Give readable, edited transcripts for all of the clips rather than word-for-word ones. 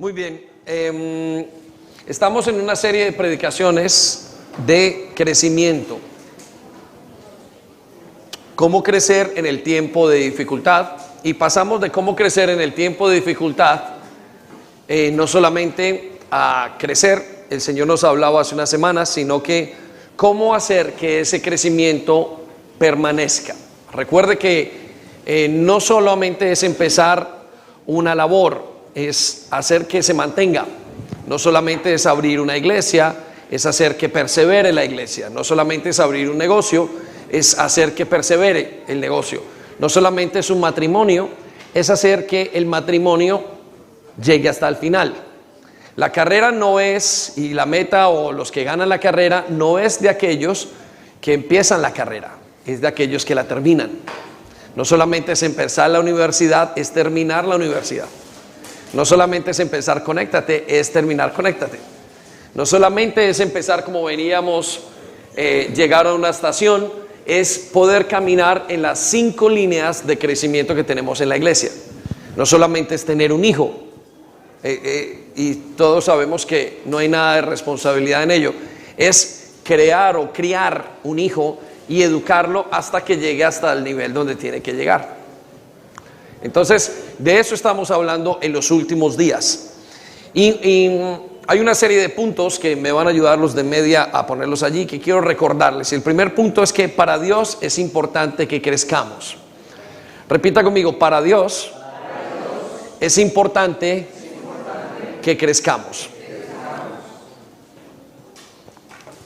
Muy bien, estamos en una serie de predicaciones de crecimiento. Cómo crecer en el tiempo de dificultad. Y pasamos de cómo crecer en el tiempo de dificultad, no solamente a crecer, el Señor nos hablaba hace unas semanas, sino que cómo hacer que ese crecimiento permanezca. Recuerde que no solamente es empezar una labor, es hacer que se mantenga. No solamente es abrir una iglesia, es hacer que persevere la iglesia. No solamente es abrir un negocio, es hacer que persevere el negocio. No solamente es un matrimonio, es hacer que el matrimonio llegue hasta el final. La carrera no es, y la meta o los que ganan la carrera no es de aquellos que empiezan la carrera, es de aquellos que la terminan. No solamente es empezar la universidad, es terminar la universidad. No solamente es empezar conéctate, es terminar conéctate. No solamente es empezar como veníamos, llegar a una estación, es poder caminar en las 5 líneas de crecimiento que tenemos en la iglesia. No solamente es tener un hijo, y todos sabemos que no hay nada de responsabilidad en ello, es crear o criar un hijo y educarlo hasta que llegue hasta el nivel donde tiene que llegar. Entonces, de eso estamos hablando en los últimos días. Y hay una serie de puntos que me van a ayudar los de media a ponerlos allí, que quiero recordarles. El primer punto es que para Dios es importante que crezcamos. Repita conmigo, para Dios es importante que crezcamos.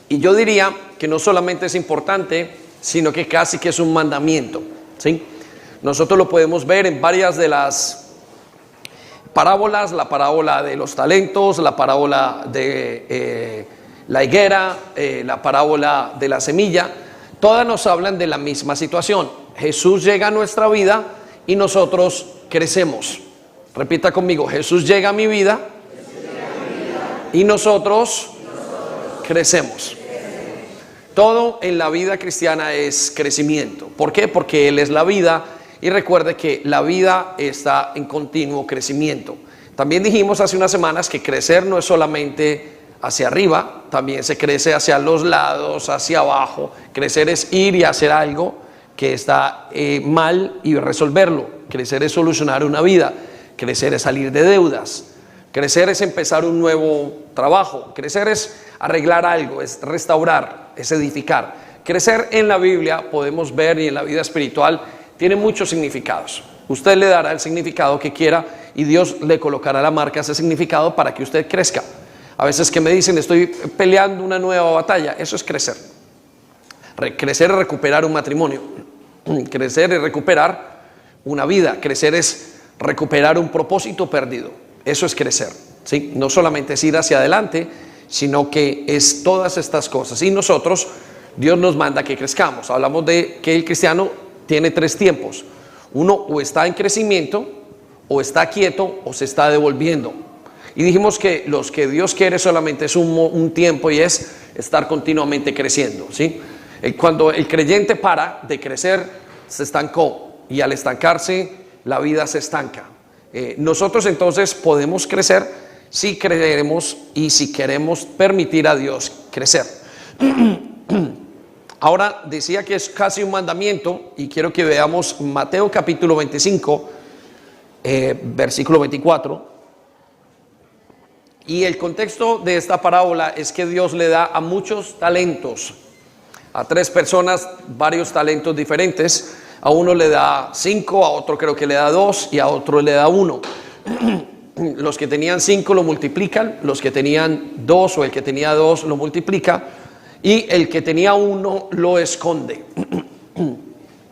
Y yo diría que no solamente es importante, sino que casi que es un mandamiento, ¿sí? Nosotros lo podemos ver en varias de las parábolas, la parábola de los talentos, la parábola de la higuera, la parábola de la semilla. Todas nos hablan de la misma situación. Jesús llega a nuestra vida y nosotros crecemos. Repita conmigo, Jesús llega a mi vida y nosotros crecemos. Todo en la vida cristiana es crecimiento. ¿Por qué? Porque Él es la vida. Y recuerde que la vida está en continuo crecimiento. También dijimos hace unas semanas que crecer no es solamente hacia arriba, también se crece hacia los lados, hacia abajo. Crecer es ir y hacer algo que está mal y resolverlo. Crecer es solucionar una vida. Crecer es salir de deudas. Crecer es empezar un nuevo trabajo. Crecer es arreglar algo, es restaurar, es edificar. Crecer en la Biblia podemos ver, y en la vida espiritual tiene muchos significados. Usted le dará el significado que quiera y Dios le colocará la marca a ese significado para que usted crezca. A veces que me dicen, estoy peleando una nueva batalla, eso es crecer. Crecer es recuperar un matrimonio. Crecer es recuperar una vida. Crecer es recuperar un propósito perdido. Eso es crecer, ¿sí? No solamente es ir hacia adelante, sino que es todas estas cosas. Y nosotros, Dios nos manda que crezcamos. Hablamos de que el cristiano tiene 3 tiempos. Uno, o está en crecimiento, o está quieto, o se está devolviendo. Y dijimos que los que Dios quiere solamente es un tiempo, y es estar continuamente creciendo, ¿sí? Cuando el creyente para de crecer, se estancó, y al estancarse, la vida se estanca. Nosotros entonces podemos crecer si creemos y si queremos permitir a Dios crecer. Ahora decía que es casi un mandamiento, y quiero que veamos Mateo capítulo 25, versículo 24. Y el contexto de esta parábola es que Dios le da a muchos talentos, a 3 personas, varios talentos diferentes. A uno le da 5, a otro creo que le da 2 y a otro le da 1. Los que tenían 5 lo multiplican, los que tenían 2 o el que tenía 2 lo multiplica, y el que tenía 1 lo esconde.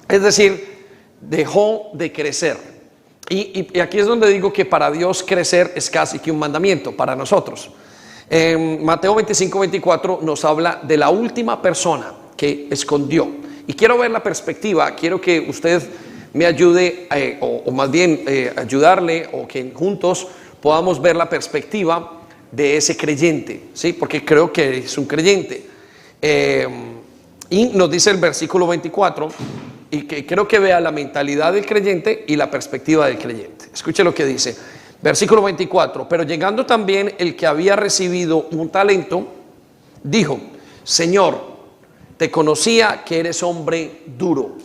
Es decir, dejó de crecer. Y aquí es donde digo que para Dios crecer es casi que un mandamiento para nosotros. En Mateo 25, 24 nos habla de la última persona que escondió. Y quiero ver la perspectiva, quiero que usted me ayude, o más bien ayudarle, o que juntos podamos ver la perspectiva de ese creyente, ¿sí? Porque creo que es un creyente. Y nos dice el versículo 24, y que creo que vea la mentalidad del creyente y la perspectiva del creyente. Escuche lo que dice: Versículo 24, pero llegando también el que había recibido un talento, dijo, Señor, te conocía que eres hombre duro.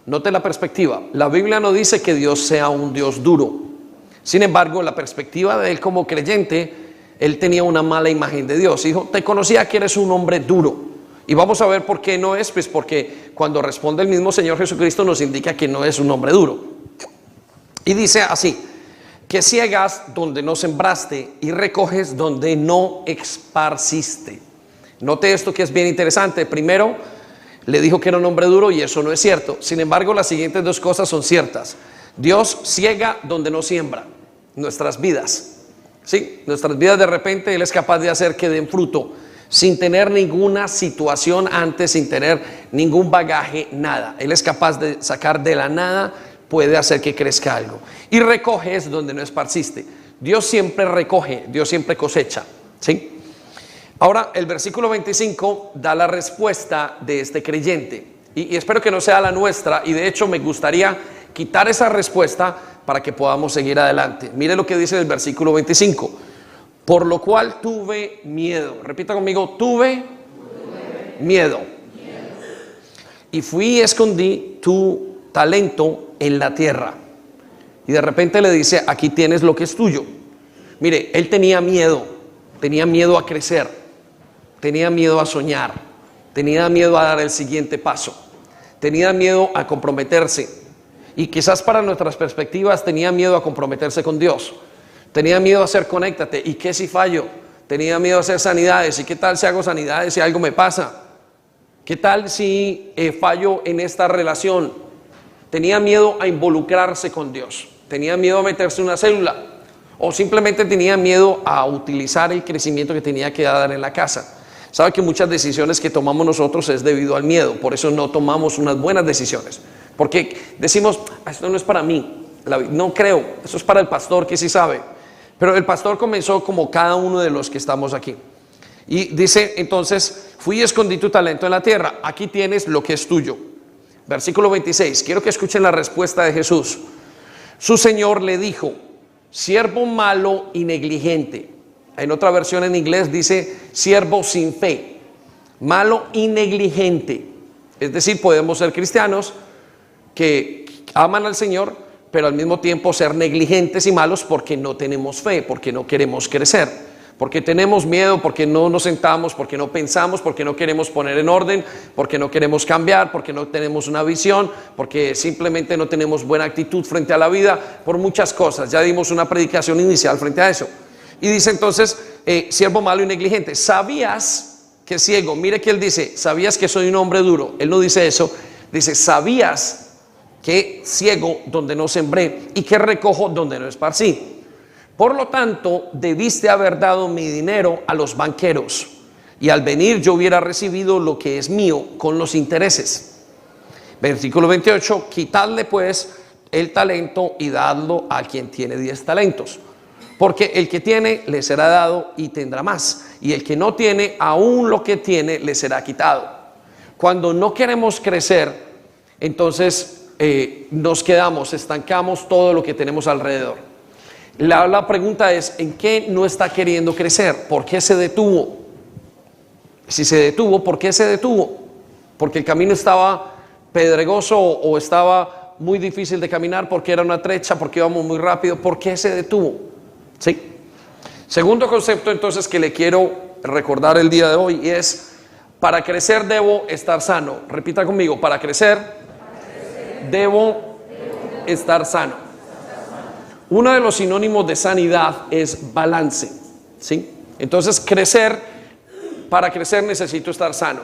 Note la perspectiva. La Biblia no dice que Dios sea un Dios duro. Sin embargo, la perspectiva de él como creyente, él tenía una mala imagen de Dios. Dijo, te conocía que eres un hombre duro. Y vamos a ver por qué no es, pues porque cuando responde el mismo Señor Jesucristo nos indica que no es un hombre duro. Y dice así, que ciegas donde no sembraste y recoges donde no esparciste. Note esto que es bien interesante. Primero, le dijo que era un hombre duro y eso no es cierto. Sin embargo, las siguientes dos cosas son ciertas. Dios ciega donde no siembra. Nuestras vidas, ¿sí? Nuestras vidas de repente Él es capaz de hacer que den fruto sin tener ninguna situación antes, sin tener ningún bagaje, nada. Él es capaz de sacar de la nada, puede hacer que crezca algo. Y recoges donde no esparciste. Dios siempre recoge, Dios siempre cosecha, ¿sí? Ahora el versículo 25 da la respuesta de este creyente y espero que no sea la nuestra, y de hecho me gustaría quitar esa respuesta para que podamos seguir adelante. Mire lo que dice el versículo 25, por lo cual tuve miedo. Repita conmigo, tuve miedo. Y fui y escondí tu talento en la tierra. Y de repente le dice, aquí tienes lo que es tuyo. Mire, él tenía miedo a crecer. Tenía miedo a soñar, tenía miedo a dar el siguiente paso, tenía miedo a comprometerse. Y quizás para nuestras perspectivas tenía miedo a comprometerse con Dios. Tenía miedo a hacer conéctate. ¿Y qué si fallo? Tenía miedo a hacer sanidades. ¿Y qué tal si hago sanidades y algo me pasa? ¿Qué tal si fallo en esta relación? Tenía miedo a involucrarse con Dios. Tenía miedo a meterse en una célula. O simplemente tenía miedo a utilizar el crecimiento que tenía que dar en la casa. Sabe que muchas decisiones que tomamos nosotros es debido al miedo. Por eso no tomamos unas buenas decisiones. Porque decimos, esto no es para mí. No creo, eso es para el pastor que sí sabe. Pero el pastor comenzó como cada uno de los que estamos aquí. Y dice entonces, fui y escondí tu talento en la tierra. Aquí tienes lo que es tuyo. Versículo 26. Quiero que escuchen la respuesta de Jesús. Su Señor le dijo, siervo malo y negligente. En otra versión en inglés dice siervo sin fe, malo y negligente. Es decir, podemos ser cristianos que aman al Señor, pero al mismo tiempo ser negligentes y malos porque no tenemos fe, porque no queremos crecer, porque tenemos miedo, porque no nos sentamos, porque no pensamos, porque no queremos poner en orden, porque no queremos cambiar, porque no tenemos una visión, porque simplemente no tenemos buena actitud frente a la vida, por muchas cosas. Ya dimos una predicación inicial frente a eso. Y dice entonces, siervo malo y negligente, ¿sabías que ciego? Mire que él dice, ¿sabías que soy un hombre duro? Él no dice eso, dice, ¿sabías que ciego donde no sembré y que recojo donde no esparcí? Por lo tanto, debiste haber dado mi dinero a los banqueros, y al venir yo hubiera recibido lo que es mío con los intereses. Versículo 28, quitadle pues el talento y dadlo a quien tiene 10 talentos. Porque el que tiene le será dado y tendrá más, y el que no tiene, aún lo que tiene le será quitado. Cuando no queremos crecer, entonces nos quedamos, estancamos todo lo que tenemos alrededor. La pregunta es, ¿en qué no está queriendo crecer? ¿Por qué se detuvo? Si se detuvo, ¿por qué se detuvo? Porque el camino estaba pedregoso o estaba muy difícil de caminar, porque era una trecha, porque íbamos muy rápido. ¿Por qué se detuvo? ¿Sí? Segundo concepto entonces que le quiero recordar el día de hoy es, para crecer debo estar sano. Repita conmigo, para crecer debo estar sano. Uno de los sinónimos de sanidad es balance, ¿sí? Entonces para crecer necesito estar sano.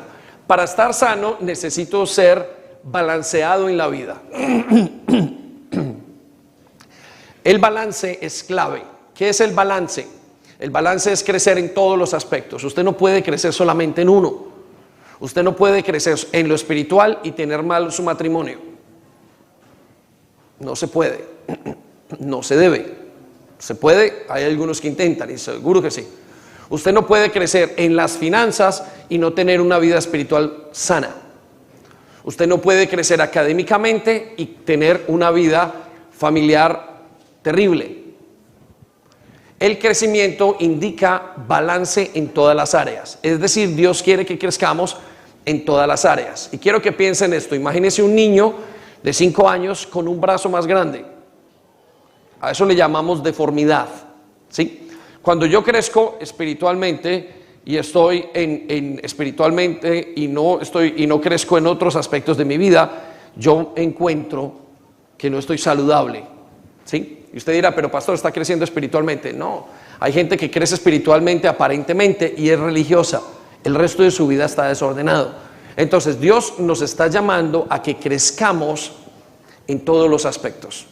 Para estar sano necesito ser balanceado en la vida. El balance es clave. ¿Qué es el balance? El balance es crecer en todos los aspectos. Usted no puede crecer solamente en uno. Usted no puede crecer en lo espiritual y tener mal su matrimonio. No se puede. No se debe. Se puede, hay algunos que intentan y seguro que sí. Usted no puede crecer en las finanzas y no tener una vida espiritual sana. Usted no puede crecer académicamente y tener una vida familiar terrible. El crecimiento indica balance en todas las áreas. Es decir, Dios quiere que crezcamos en todas las áreas. Y quiero que piensen esto. Imagínense un niño de 5 años con un brazo más grande. A eso le llamamos deformidad, ¿sí? Cuando yo crezco espiritualmente y estoy espiritualmente y no crezco en otros aspectos de mi vida, yo encuentro que no estoy saludable, ¿sí? Y usted dirá, pero pastor, ¿está creciendo espiritualmente? No, hay gente que crece espiritualmente aparentemente y es religiosa. El resto de su vida está desordenado. Entonces Dios nos está llamando a que crezcamos en todos los aspectos.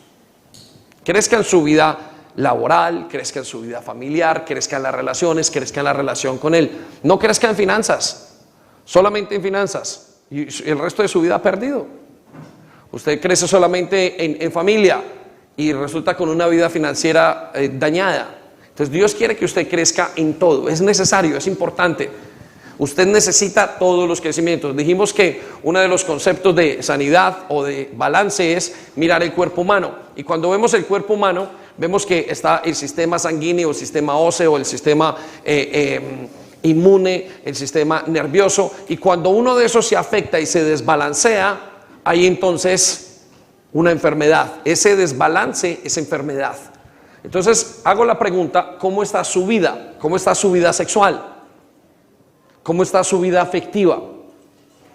Crezca en su vida laboral, crezca en su vida familiar, crezca en las relaciones, crezca en la relación con Él. No crezca en finanzas, solamente en finanzas, y el resto de su vida perdido. Usted crece solamente en familia y resulta con una vida financiera dañada. Entonces Dios quiere que usted crezca en todo. Es necesario, es importante. Usted necesita todos los crecimientos. Dijimos que uno de los conceptos de sanidad o de balance es mirar el cuerpo humano. Y cuando vemos el cuerpo humano, vemos que está el sistema sanguíneo, el sistema óseo, el sistema inmune, el sistema nervioso. Y cuando uno de esos se afecta y se desbalancea, hay entonces una enfermedad. Ese desbalance es enfermedad. Entonces hago la pregunta, ¿cómo está su vida? ¿Cómo está su vida sexual? ¿Cómo está su vida afectiva?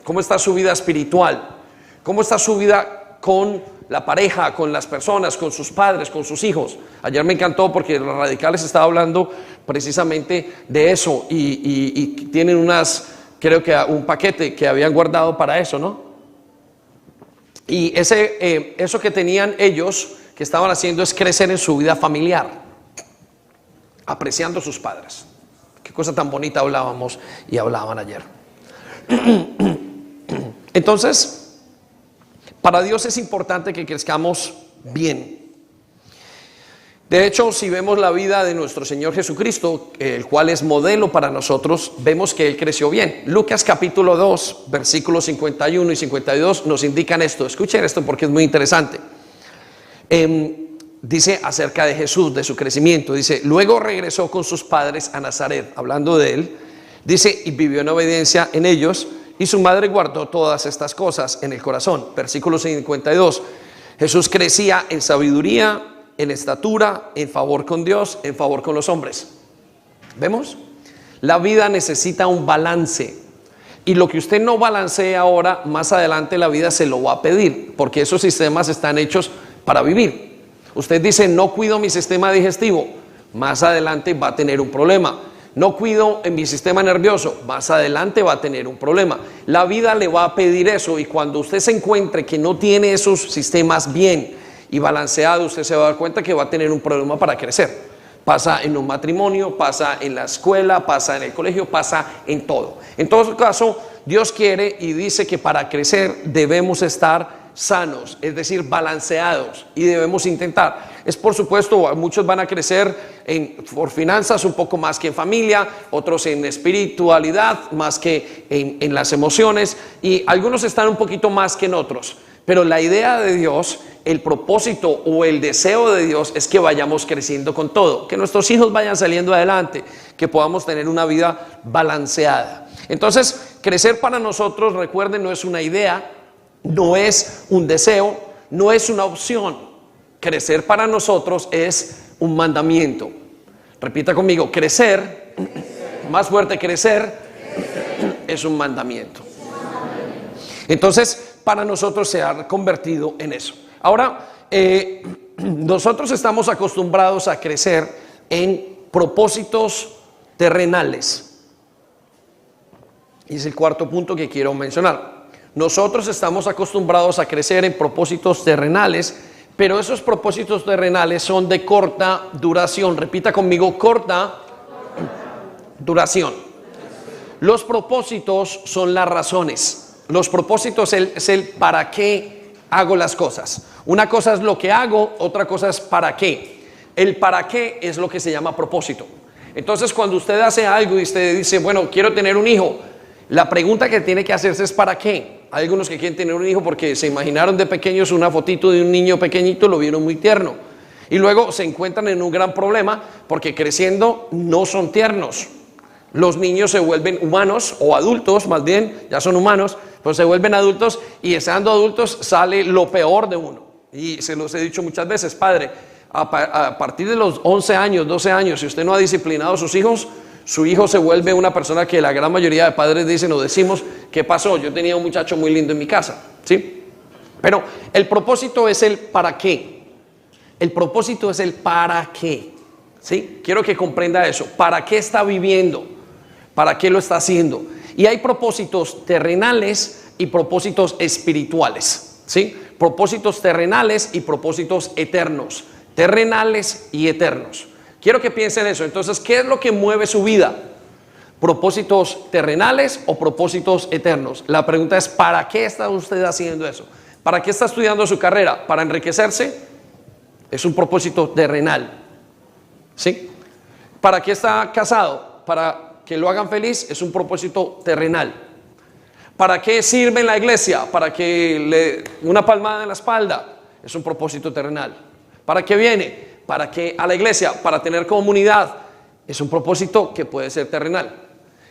¿Cómo está su vida espiritual? ¿Cómo está su vida con la pareja, con las personas, con sus padres, con sus hijos? Ayer me encantó porque los radicales estaban hablando precisamente de eso y tienen creo que un paquete que habían guardado para eso, ¿no? Y eso que tenían ellos, que estaban haciendo, es crecer en su vida familiar, apreciando a sus padres. Qué cosa tan bonita hablaban ayer. Entonces, para Dios es importante que crezcamos bien. De hecho, si vemos la vida de nuestro Señor Jesucristo, el cual es modelo para nosotros, vemos que Él creció bien. Lucas capítulo 2, versículos 51 y 52 nos indican esto. Escuchen esto porque es muy interesante. Dice acerca de Jesús, de su crecimiento, dice, luego regresó con sus padres a Nazaret, hablando de Él, dice, y vivió en obediencia en ellos, y su madre guardó todas estas cosas en el corazón. Versículo 52, Jesús crecía en sabiduría, en estatura, en favor con Dios, en favor con los hombres. ¿Vemos? La vida necesita un balance, y lo que usted no balancee ahora, más adelante la vida se lo va a pedir, porque esos sistemas están hechos para vivir. Usted dice, no cuido mi sistema digestivo, más adelante va a tener un problema. No cuido en mi sistema nervioso, más adelante va a tener un problema. La vida le va a pedir eso, y cuando usted se encuentre que no tiene esos sistemas bien y balanceados, usted se va a dar cuenta que va a tener un problema para crecer. Pasa en un matrimonio, pasa en la escuela, pasa en el colegio, pasa en todo. En todo caso, Dios quiere y dice que para crecer debemos estar sanos, es decir, balanceados, y debemos intentar. Es por supuesto, muchos van a crecer por finanzas un poco más que en familia, otros en espiritualidad más que en las emociones, y algunos están un poquito más que en otros. Pero la idea de Dios, el propósito o el deseo de Dios es que vayamos creciendo con todo, que nuestros hijos vayan saliendo adelante, que podamos tener una vida balanceada. Entonces, crecer para nosotros, recuerden, no es una idea, no es un deseo, no es una opción. Crecer para nosotros es un mandamiento. Repita conmigo, crecer, más fuerte, crecer es un mandamiento. Entonces, para nosotros se ha convertido en eso. Ahora, nosotros estamos acostumbrados a crecer en propósitos terrenales. Y es el cuarto punto que quiero mencionar. Nosotros estamos acostumbrados a crecer en propósitos terrenales, pero esos propósitos terrenales son de corta duración. Repita conmigo, corta duración. Los propósitos son las razones. Los propósitos es el para qué hago las cosas. Una cosa es lo que hago, otra cosa es para qué. El para qué es lo que se llama propósito. Entonces, cuando usted hace algo y usted dice, bueno, quiero tener un hijo, la pregunta que tiene que hacerse es ¿para qué? Hay algunos que quieren tener un hijo porque se imaginaron de pequeños una fotito de un niño pequeñito, lo vieron muy tierno. Y luego se encuentran en un gran problema porque creciendo no son tiernos. Los niños se vuelven humanos o adultos, más bien, ya son humanos, pero se vuelven adultos y estando adultos sale lo peor de uno. Y se los he dicho muchas veces, padre, a partir de los 11 años, 12 años, si usted no ha disciplinado a sus hijos, su hijo se vuelve una persona que la gran mayoría de padres dicen o decimos, ¿qué pasó? Yo tenía un muchacho muy lindo en mi casa, ¿sí? Pero el propósito es el para qué. El propósito es el para qué, ¿sí? Quiero que comprenda eso. ¿Para qué está viviendo? ¿Para qué lo está haciendo? Y hay propósitos terrenales y propósitos espirituales, ¿sí? Propósitos terrenales y propósitos eternos. Terrenales y eternos. Quiero que piensen eso. Entonces, ¿qué es lo que mueve su vida? ¿Propósitos terrenales o propósitos eternos? La pregunta es, ¿para qué está usted haciendo eso? ¿Para qué está estudiando su carrera? ¿Para enriquecerse? Es un propósito terrenal, ¿sí? ¿Para qué está casado? ¿Para que lo hagan feliz? Es un propósito terrenal. ¿Para qué sirve en la iglesia? ¿Para que una palmada en la espalda? Es un propósito terrenal. ¿Para qué viene? ¿Para qué a la iglesia? Para tener comunidad. Es un propósito que puede ser terrenal.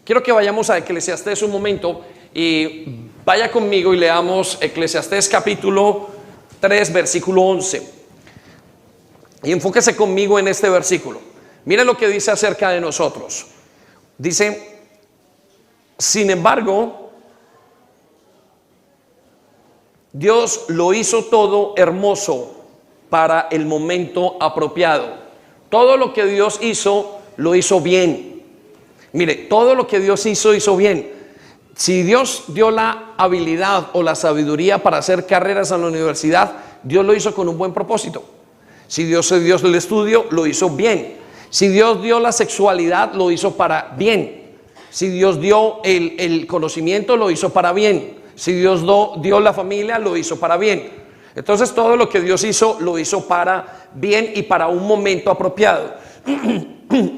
Quiero que vayamos a Eclesiastés un momento y vaya conmigo y leamos Eclesiastés capítulo 3, versículo 11. Y enfóquese conmigo en este versículo. Mire lo que dice acerca de nosotros. Dice, sin embargo, Dios lo hizo todo hermoso para el momento apropiado. Todo lo que Dios hizo, lo hizo bien. Mire, todo lo que Dios hizo bien. Si Dios dio la habilidad o la sabiduría para hacer carreras en la universidad, Dios lo hizo con un buen propósito. Si Dios dio el estudio, lo hizo bien. Si Dios dio la sexualidad, lo hizo para bien. Si Dios dio el conocimiento, lo hizo para bien. Si Dios dio la familia, lo hizo para bien. Entonces todo lo que Dios hizo, lo hizo para bien y para un momento apropiado.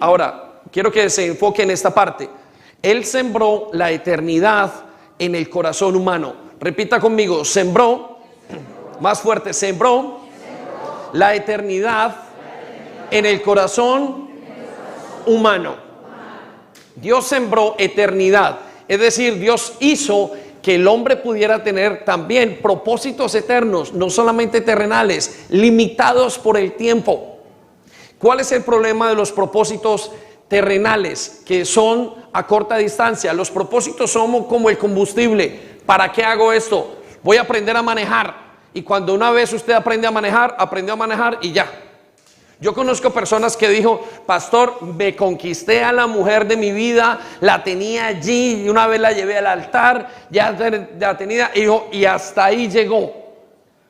Ahora, quiero que se enfoque en esta parte. Él sembró la eternidad en el corazón humano. Repita conmigo, sembró, más fuerte, sembró la eternidad en el corazón humano. Dios sembró eternidad, es decir, Dios hizo que el hombre pudiera tener también propósitos eternos, no solamente terrenales, limitados por el tiempo. ¿Cuál es el problema de los propósitos terrenales que son a corta distancia? Los propósitos son como el combustible. ¿Para qué hago esto? Voy a aprender a manejar. Y cuando una vez usted aprendió a manejar y ya. Yo conozco personas que dijo, pastor, me conquisté a la mujer de mi vida, la tenía allí, y una vez la llevé al altar, ya la tenía, y hasta ahí llegó.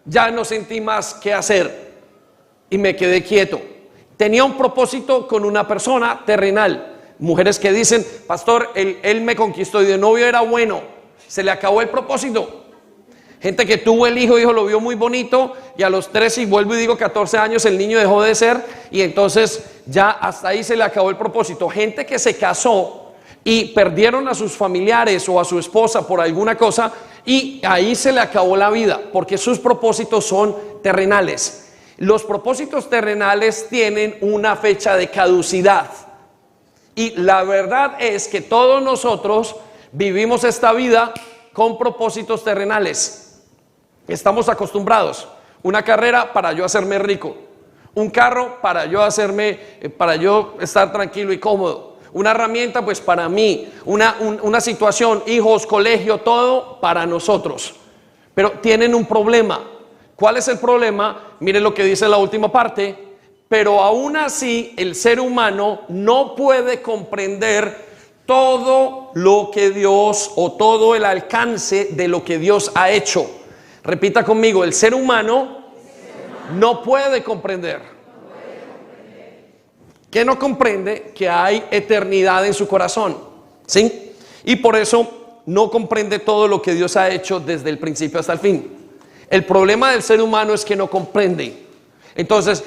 Ya no sentí más qué hacer y me quedé quieto. Tenía un propósito con una persona terrenal. Mujeres que dicen, pastor, él me conquistó y de novio era bueno, se le acabó el propósito. Gente que tuvo el hijo lo vio muy bonito y a los 13 y vuelvo y digo 14 años el niño dejó de ser y entonces ya hasta ahí se le acabó el propósito. Gente que se casó y perdieron a sus familiares o a su esposa por alguna cosa y ahí se le acabó la vida porque sus propósitos son terrenales. Los propósitos terrenales tienen una fecha de caducidad y la verdad es que todos nosotros vivimos esta vida con propósitos terrenales. Estamos acostumbrados. Una carrera para yo hacerme rico. Un carro para yo estar tranquilo y cómodo. Una herramienta pues para mí. Una situación, hijos, colegio, todo para nosotros. Pero tienen un problema. ¿Cuál es el problema? Miren lo que dice la última parte. Pero aún así el ser humano no puede comprender todo lo que Dios o todo el alcance de lo que Dios ha hecho. Repita conmigo, el ser humano no puede comprender. ¿Qué no comprende? Que hay eternidad en su corazón, ¿sí? Y por eso no comprende todo lo que Dios ha hecho desde el principio hasta el fin. El problema del ser humano es que no comprende. Entonces,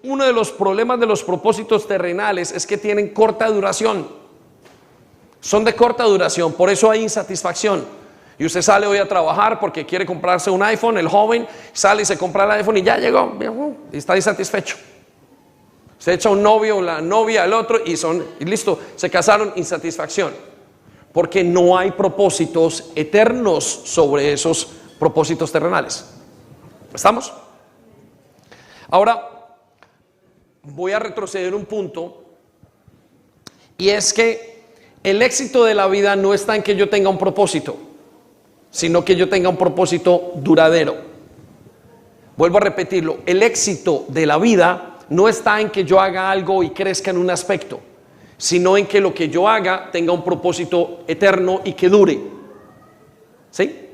uno de los problemas de los propósitos terrenales es que tienen corta duración. Son de corta duración, por eso hay insatisfacción. Y usted sale hoy a trabajar porque quiere comprarse un iPhone, el joven sale y se compra el iPhone y ya llegó, y está insatisfecho. Se echa un novio, la novia, el otro y listo, se casaron, insatisfacción. Porque no hay propósitos eternos sobre esos propósitos terrenales. ¿Estamos? Ahora, voy a retroceder un punto, y es que el éxito de la vida no está en que yo tenga un propósito, sino que yo tenga un propósito duradero. Vuelvo a repetirlo, el éxito de la vida no está en que yo haga algo y crezca en un aspecto, sino en que lo que yo haga tenga un propósito eterno y que dure. ¿Sí?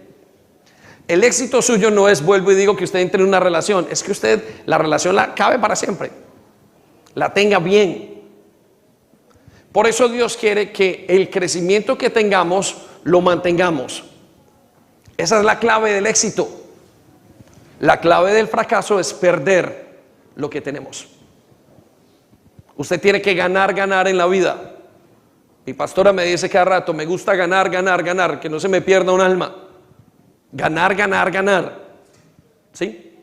El éxito suyo no es, vuelvo y digo, que usted entre en una relación, es que usted la relación la cabe para siempre, la tenga bien. Por eso Dios quiere que el crecimiento que tengamos lo mantengamos. Esa es la clave del éxito. La clave del fracaso es perder lo que tenemos. Usted tiene que ganar en la vida. Mi pastora me dice cada rato, me gusta ganar, que no se me pierda un alma. Ganar. ¿Sí?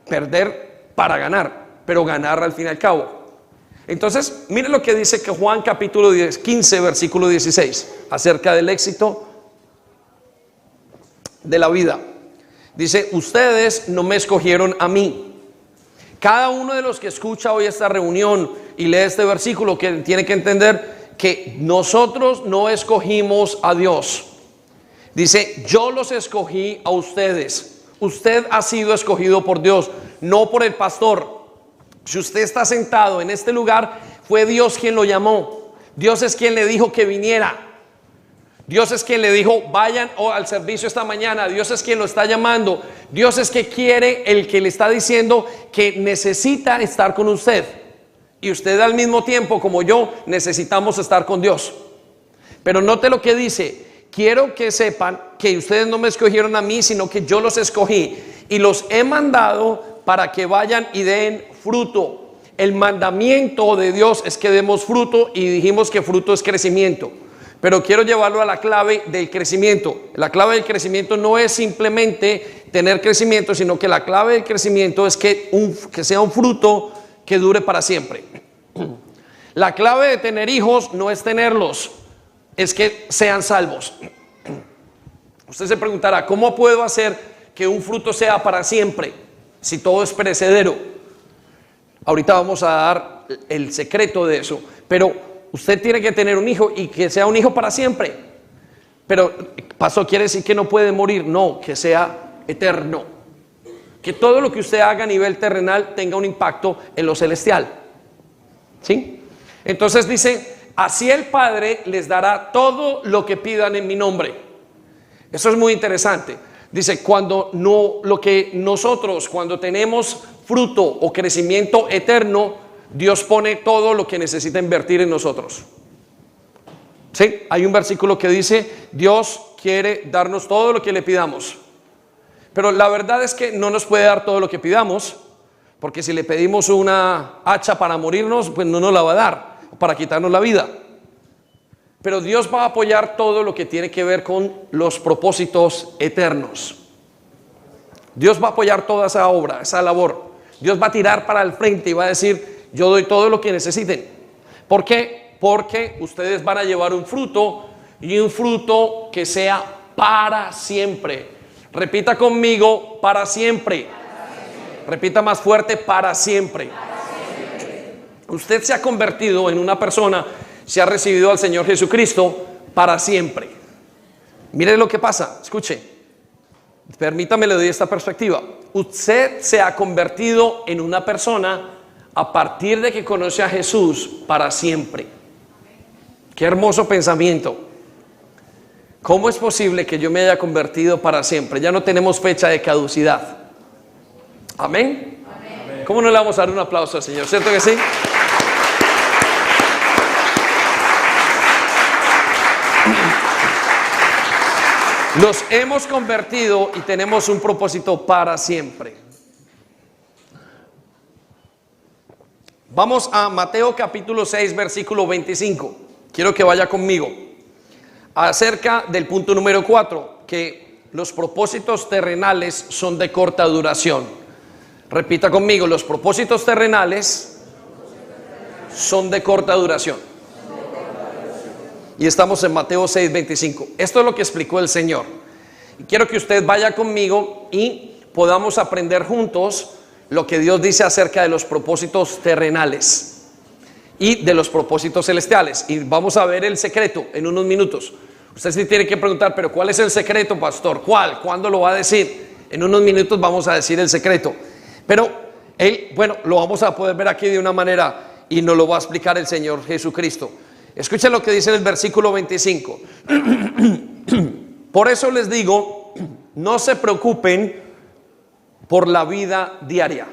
Perder para ganar, pero ganar al fin y al cabo. Entonces, miren lo que dice que Juan capítulo 15, versículo 16, acerca del éxito de la vida. Dice, ustedes no me escogieron a mí. Cada uno de los que escucha hoy esta reunión y lee este versículo que tiene que entender que nosotros no escogimos a Dios. Dice, yo los escogí a ustedes. Usted ha sido escogido por Dios, no por el pastor. Si usted está sentado en este lugar, fue Dios quien lo llamó. Dios es quien le dijo que viniera. Dios es quien le dijo, vayan al servicio esta mañana. Dios es quien lo está llamando. Dios es que quiere, el que le está diciendo que necesita estar con usted. Y usted al mismo tiempo, como yo, necesitamos estar con Dios. Pero note lo que dice, quiero que sepan que ustedes no me escogieron a mí, sino que yo los escogí y los he mandado para que vayan y den fruto. El mandamiento de Dios es que demos fruto, y dijimos que fruto es crecimiento. Pero quiero llevarlo a la clave del crecimiento. La clave del crecimiento no es simplemente tener crecimiento, sino que la clave del crecimiento es que sea un fruto que dure para siempre. La clave de tener hijos no es tenerlos, es que sean salvos. Usted se preguntará, ¿cómo puedo hacer que un fruto sea para siempre si todo es perecedero? Ahorita vamos a dar el secreto de eso, pero usted tiene que tener un hijo y que sea un hijo para siempre. Pero, pastor, ¿quiere decir que no puede morir? No, que sea eterno. Que todo lo que usted haga a nivel terrenal tenga un impacto en lo celestial. ¿Sí? Entonces dice, así el Padre les dará todo lo que pidan en mi nombre. Eso es muy interesante. Dice, cuando tenemos fruto o crecimiento eterno, Dios pone todo lo que necesita invertir en nosotros. ¿Sí? Hay un versículo que dice, Dios quiere darnos todo lo que le pidamos. Pero la verdad es que no nos puede dar todo lo que pidamos, porque si le pedimos una hacha para morirnos, pues no nos la va a dar, para quitarnos la vida. Pero Dios va a apoyar todo lo que tiene que ver con los propósitos eternos. Dios va a apoyar toda esa obra, esa labor. Dios va a tirar para el frente y va a decir, yo doy todo lo que necesiten. ¿Por qué? Porque ustedes van a llevar un fruto, y un fruto que sea para siempre. Repita conmigo, para siempre. Repita más fuerte, para siempre. Usted se ha convertido en una persona, se ha recibido al Señor Jesucristo para siempre. Mire lo que pasa, escuche. Permítame, le doy esta perspectiva. Usted se ha convertido en una persona a partir de que conoce a Jesús para siempre. Qué hermoso pensamiento. ¿Cómo es posible que yo me haya convertido para siempre? Ya no tenemos fecha de caducidad. ¿Amén? Amén. ¿Cómo no le vamos a dar un aplauso al Señor? ¿Cierto que sí? Nos hemos convertido y tenemos un propósito para siempre. Vamos a Mateo capítulo 6, versículo 25. Quiero que vaya conmigo. acerca del punto número 4, que los propósitos terrenales son de corta duración. Repita conmigo, los propósitos terrenales son de corta duración. Y estamos en Mateo 6:25. Esto es lo que explicó el Señor. Y quiero que usted vaya conmigo y podamos aprender juntos lo que Dios dice acerca de los propósitos terrenales y de los propósitos celestiales. Y vamos a ver el secreto en unos minutos. Usted sí tiene que preguntar, pero ¿cuál es el secreto, pastor? ¿Cuál? ¿Cuándo lo va a decir? En unos minutos vamos a decir el secreto. Pero lo vamos a poder ver aquí de una manera y nos lo va a explicar el Señor Jesucristo. Escuchen lo que dice en el versículo 25. Por eso les digo, no se preocupen por la vida diaria.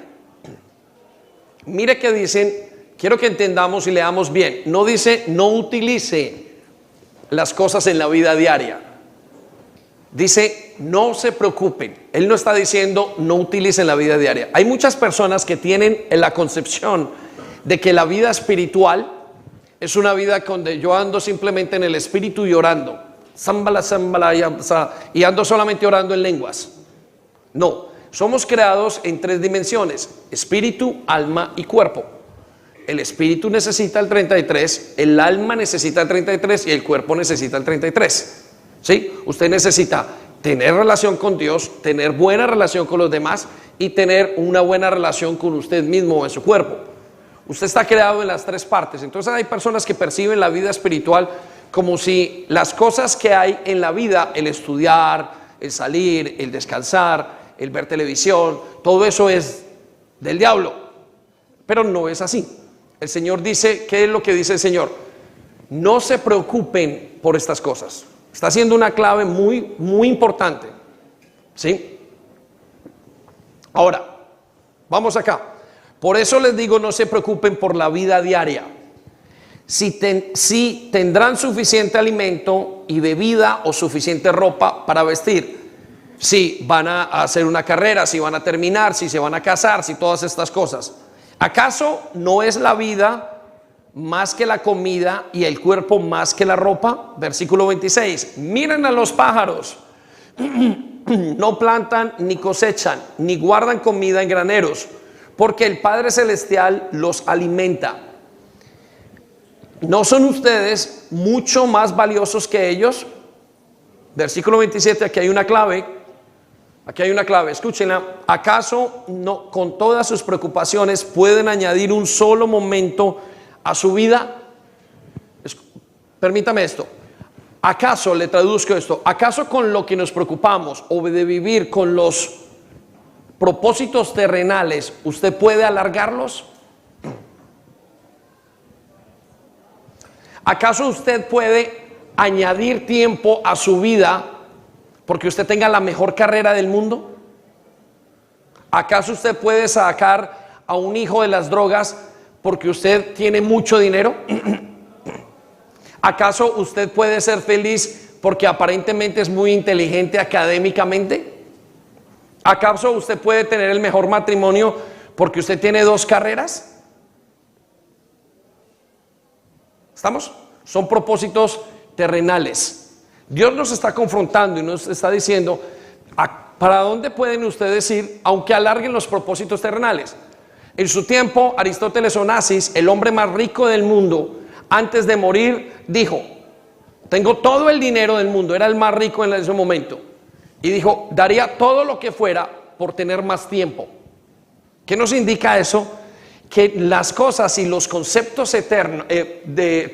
Mire que dicen, quiero que entendamos y leamos bien. No dice, no utilice las cosas en la vida diaria. Dice, no se preocupen. Él no está diciendo, no utilicen la vida diaria. Hay muchas personas que tienen la concepción de que la vida espiritual es una vida donde yo ando simplemente en el espíritu y orando. Zambala, zambala, y ando solamente orando en lenguas. No, somos creados en 3 dimensiones: espíritu, alma y cuerpo. El espíritu necesita el 33, el alma necesita el 33 y el cuerpo necesita el 33. ¿Sí? Usted necesita tener relación con Dios, tener buena relación con los demás y tener una buena relación con usted mismo en su cuerpo. Usted está creado en las 3 partes. Entonces hay personas que perciben la vida espiritual como si las cosas que hay en la vida, el estudiar, el salir, el descansar, el ver televisión, todo eso es del diablo. Pero no es así. El Señor dice, ¿qué es lo que dice el Señor? No se preocupen por estas cosas. Está haciendo una clave muy, muy importante. ¿Sí? Ahora, vamos acá. Por eso les digo, no se preocupen por la vida diaria. Si tendrán suficiente alimento y bebida o suficiente ropa para vestir. Si van a hacer una carrera, si van a terminar, si se van a casar, si todas estas cosas. ¿Acaso no es la vida más que la comida y el cuerpo más que la ropa? Versículo 26. Miren a los pájaros. No plantan ni cosechan, ni guardan comida en graneros, porque el Padre Celestial los alimenta. ¿No son ustedes mucho más valiosos que ellos? Versículo 27, aquí hay una clave. Aquí hay una clave, escúchenla. ¿Acaso no, con todas sus preocupaciones, pueden añadir un solo momento a su vida? Permítame esto. ¿Acaso, le traduzco esto, acaso con lo que nos preocupamos o de vivir con los propósitos terrenales, usted puede alargarlos? ¿Acaso usted puede añadir tiempo a su vida porque usted tenga la mejor carrera del mundo? ¿Acaso usted puede sacar a un hijo de las drogas porque usted tiene mucho dinero? ¿Acaso usted puede ser feliz porque aparentemente es muy inteligente académicamente? ¿Acaso usted puede tener el mejor matrimonio porque usted tiene 2 carreras? ¿Estamos? Son propósitos terrenales. Dios nos está confrontando y nos está diciendo, ¿para dónde pueden ustedes ir aunque alarguen los propósitos terrenales? En su tiempo, Aristóteles Onassis, el hombre más rico del mundo, antes de morir, dijo, tengo todo el dinero del mundo, era el más rico en ese momento, y dijo, daría todo lo que fuera por tener más tiempo. ¿Qué nos indica eso? Que las cosas y los conceptos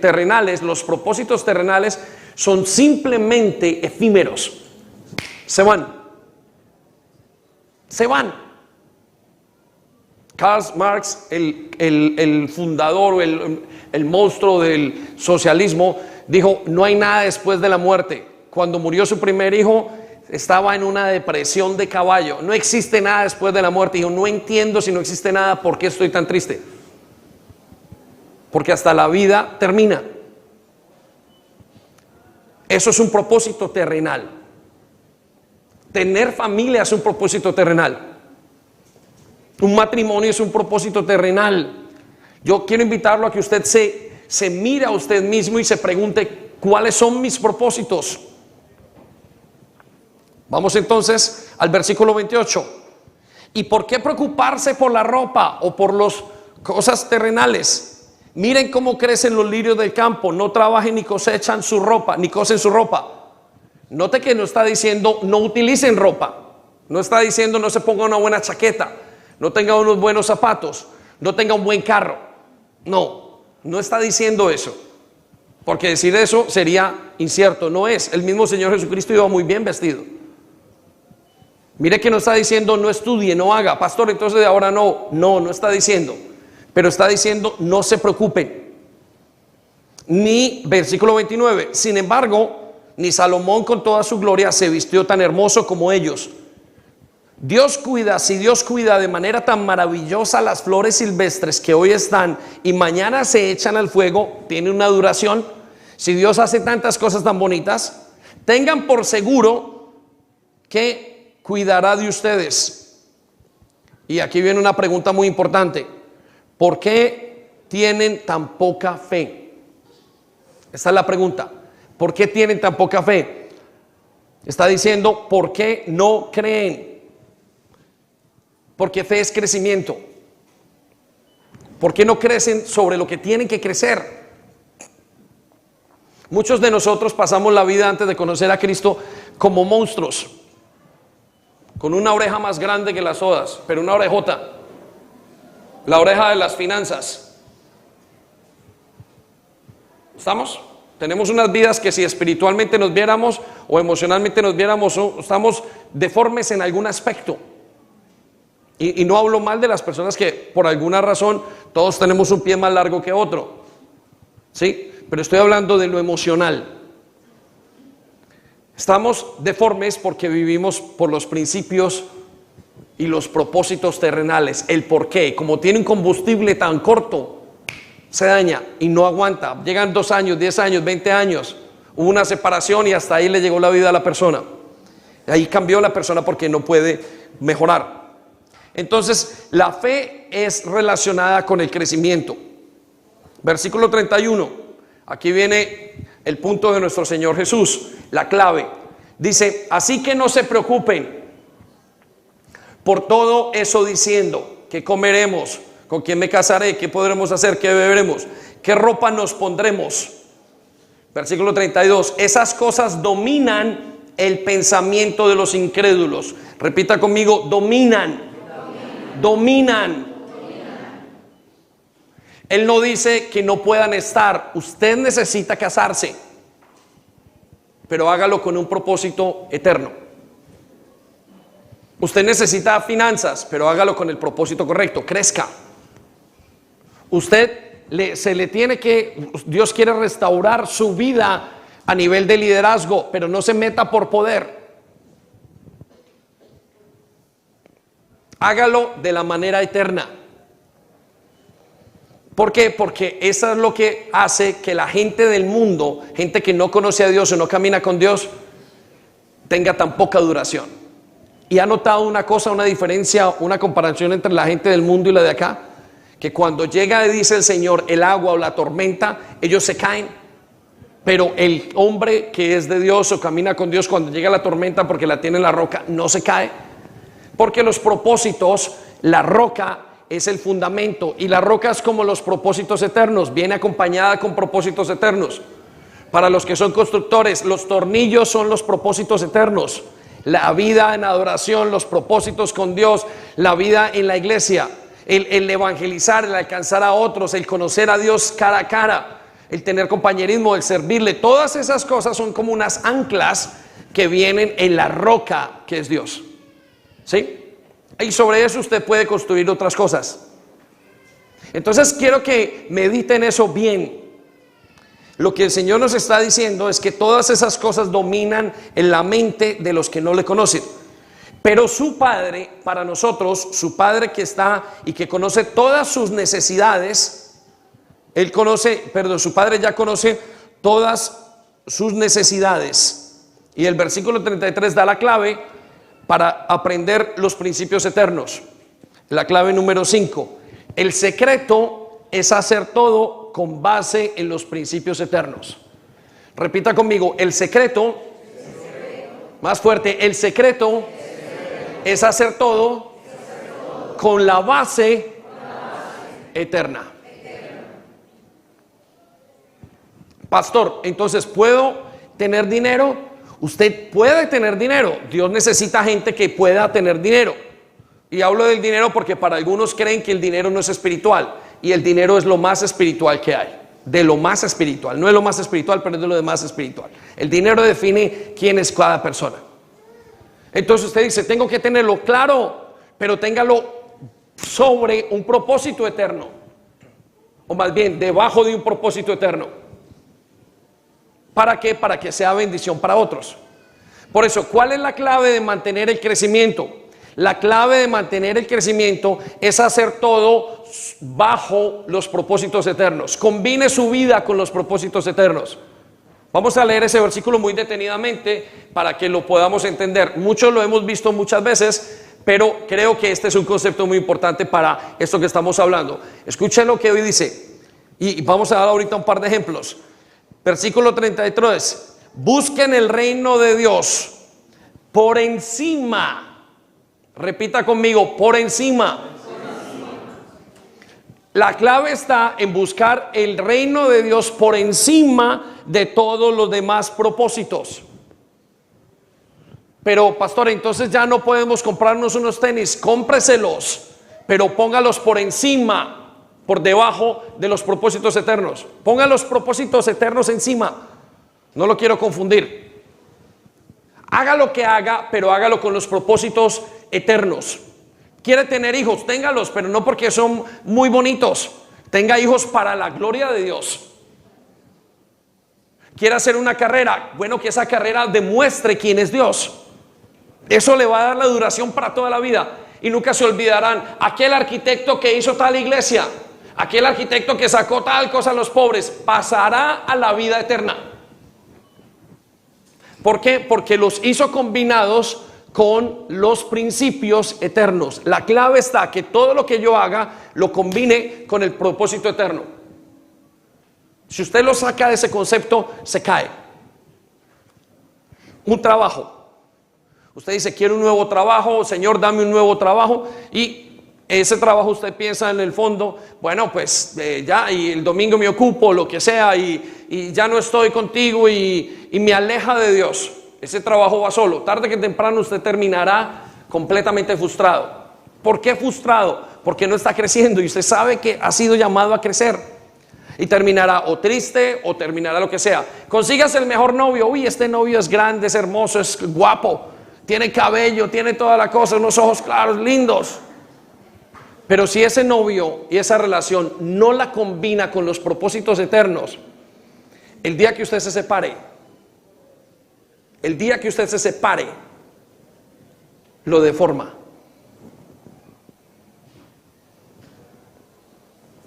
terrenales, los propósitos terrenales, son simplemente efímeros. Se van. Se van. Karl Marx, el fundador o el monstruo del socialismo, dijo, no hay nada después de la muerte. Cuando murió su primer hijo, estaba en una depresión de caballo. No existe nada después de la muerte. Dijo, no entiendo si no existe nada, ¿por qué estoy tan triste? Porque hasta la vida termina. Eso es un propósito terrenal. Tener familia es un propósito terrenal. Un matrimonio es un propósito terrenal. Yo quiero invitarlo a que usted se mire a usted mismo y se pregunte, ¿Cuáles son mis propósitos? Vamos entonces al versículo 28. ¿Y por qué preocuparse por la ropa o por las cosas terrenales? Miren cómo crecen los lirios del campo, no trabajen ni cosechan su ropa, ni cosen su ropa. Note que no está diciendo no utilicen ropa, no está diciendo no se ponga una buena chaqueta, no tenga unos buenos zapatos, no tenga un buen carro. No, no está diciendo eso, porque decir eso sería incierto. No es, el mismo Señor Jesucristo iba muy bien vestido. Mire que no está diciendo no estudie, no haga, pastor, entonces de ahora no está diciendo, pero está diciendo no se preocupen. Ni, versículo 29, sin embargo, ni Salomón con toda su gloria se vistió tan hermoso como ellos. Dios cuida, si Dios cuida de manera tan maravillosa las flores silvestres que hoy están y mañana se echan al fuego, tiene una duración. Si Dios hace tantas cosas tan bonitas, tengan por seguro que cuidará de ustedes. Y aquí viene una pregunta muy importante: ¿por qué tienen tan poca fe? Esta es la pregunta. ¿Por qué tienen tan poca fe? Está diciendo, ¿por qué no creen? Porque fe es crecimiento. ¿Por qué no crecen sobre lo que tienen que crecer? Muchos de nosotros pasamos la vida antes de conocer a Cristo como monstruos, con una oreja más grande que las odas, pero una orejota, la oreja de las finanzas. ¿Estamos? Tenemos unas vidas que si espiritualmente nos viéramos o emocionalmente nos viéramos, estamos deformes en algún aspecto. Y no hablo mal de las personas que por alguna razón todos tenemos un pie más largo que otro, ¿sí? Pero estoy hablando de lo emocional. Estamos deformes porque vivimos por los principios y los propósitos terrenales. El por qué, como tiene un combustible tan corto, se daña y no aguanta. Llegan 2 años, 10 años, 20 años. Hubo una separación y hasta ahí le llegó la vida a la persona. Ahí cambió la persona porque no puede mejorar. Entonces, la fe es relacionada con el crecimiento. Versículo 31. Aquí viene el punto de nuestro Señor Jesús, la clave. Dice, así que no se preocupen por todo eso diciendo, ¿qué comeremos? ¿Con quién me casaré? ¿Qué podremos hacer? ¿Qué beberemos? ¿Qué ropa nos pondremos? Versículo 32. Esas cosas dominan el pensamiento de los incrédulos. Repita conmigo, dominan. Él no dice que no puedan estar. Usted necesita casarse, pero hágalo con un propósito eterno. Usted necesita finanzas, pero hágalo con el propósito correcto. Crezca. Dios quiere restaurar su vida a nivel de liderazgo, pero no se meta por poder. Hágalo de la manera eterna. ¿Por qué? Porque eso es lo que hace que la gente del mundo, gente que no conoce a Dios o no camina con Dios, tenga tan poca duración. ¿Y ha notado una cosa, una diferencia, una comparación entre la gente del mundo y la de acá? Que cuando llega y dice el Señor el agua o la tormenta, ellos se caen. Pero el hombre que es de Dios o camina con Dios, cuando llega la tormenta porque la tiene en la roca, no se cae. Porque los propósitos, la roca es el fundamento, y la roca es como los propósitos eternos, viene acompañada con propósitos eternos. Para los que son constructores, los tornillos son los propósitos eternos. La vida en adoración, los propósitos con Dios, la vida en la iglesia, el evangelizar, el alcanzar a otros, el conocer a Dios cara a cara, el tener compañerismo, el servirle, todas esas cosas son como unas anclas que vienen en la roca que es Dios. ¿Sí? Y sobre eso usted puede construir otras cosas. Entonces quiero que mediten eso bien. Lo que el Señor nos está diciendo es que todas esas cosas dominan en la mente de los que no le conocen. Pero su Padre, para nosotros, su Padre que está y que conoce todas sus necesidades, su Padre ya conoce todas sus necesidades. Y el versículo 33 da la clave para aprender los principios eternos. La clave número 5. El secreto es hacer todo con base en los principios eternos. Repita conmigo, el secreto, más fuerte, el secreto es hacer todo con la base eterna. Pastor, entonces, ¿puedo tener dinero? Usted puede tener dinero. Dios necesita gente que pueda tener dinero. Y hablo del dinero porque para algunos creen que el dinero no es espiritual. Y el dinero es lo más espiritual que hay. De lo más espiritual. No es lo más espiritual, pero es de lo más espiritual. El dinero define quién es cada persona. Entonces usted dice, tengo que tenerlo claro, pero téngalo sobre un propósito eterno. O más bien, debajo de un propósito eterno. ¿Para qué? Para que sea bendición para otros. Por eso, ¿cuál es la clave de mantener el crecimiento? La clave de mantener el crecimiento es hacer todo bajo los propósitos eternos. Combine su vida con los propósitos eternos. Vamos a leer ese versículo muy detenidamente para que lo podamos entender. Muchos lo hemos visto muchas veces, pero creo que este es un concepto muy importante para esto que estamos hablando. Escuchen lo que hoy dice. Y vamos a dar ahorita un par de ejemplos. Versículo 33. Busquen el reino de Dios por encima. Repita conmigo, por encima. La clave está en buscar el reino de Dios por encima de todos los demás propósitos. Pero pastor, entonces ya no podemos comprarnos unos tenis. Cómpreselos, pero póngalos por encima, por debajo de los propósitos eternos. Ponga los propósitos eternos encima. No lo quiero confundir. Haga lo que haga, pero hágalo con los propósitos eternos. Quiere tener hijos, téngalos, pero no porque son muy bonitos. Tenga hijos para la gloria de Dios. Quiere hacer una carrera, bueno, que esa carrera demuestre quién es Dios. Eso le va a dar la duración para toda la vida. Y nunca se olvidarán, aquel arquitecto que hizo tal iglesia, aquel arquitecto que sacó tal cosa a los pobres, pasará a la vida eterna. ¿Por qué? Porque los hizo combinados con los principios eternos. La clave está que todo lo que yo haga lo combine con el propósito eterno. Si usted lo saca de ese concepto, se cae. Un trabajo. Usted dice, quiero un nuevo trabajo, Señor, dame un nuevo trabajo. Y ese trabajo usted piensa en el fondo, bueno, pues ya, y el domingo me ocupo, lo que sea, y ya no estoy contigo y me aleja de Dios. Ese trabajo va solo. Tarde que temprano usted terminará completamente frustrado. ¿Por qué frustrado? Porque no está creciendo y usted sabe que ha sido llamado a crecer. Y terminará o triste o terminará lo que sea. Consígase el mejor novio. Uy, este novio es grande, es hermoso, es guapo, tiene cabello, tiene toda la cosa, unos ojos claros, lindos. Pero si ese novio y esa relación no la combina con los propósitos eternos, el día que usted se separe, lo deforma.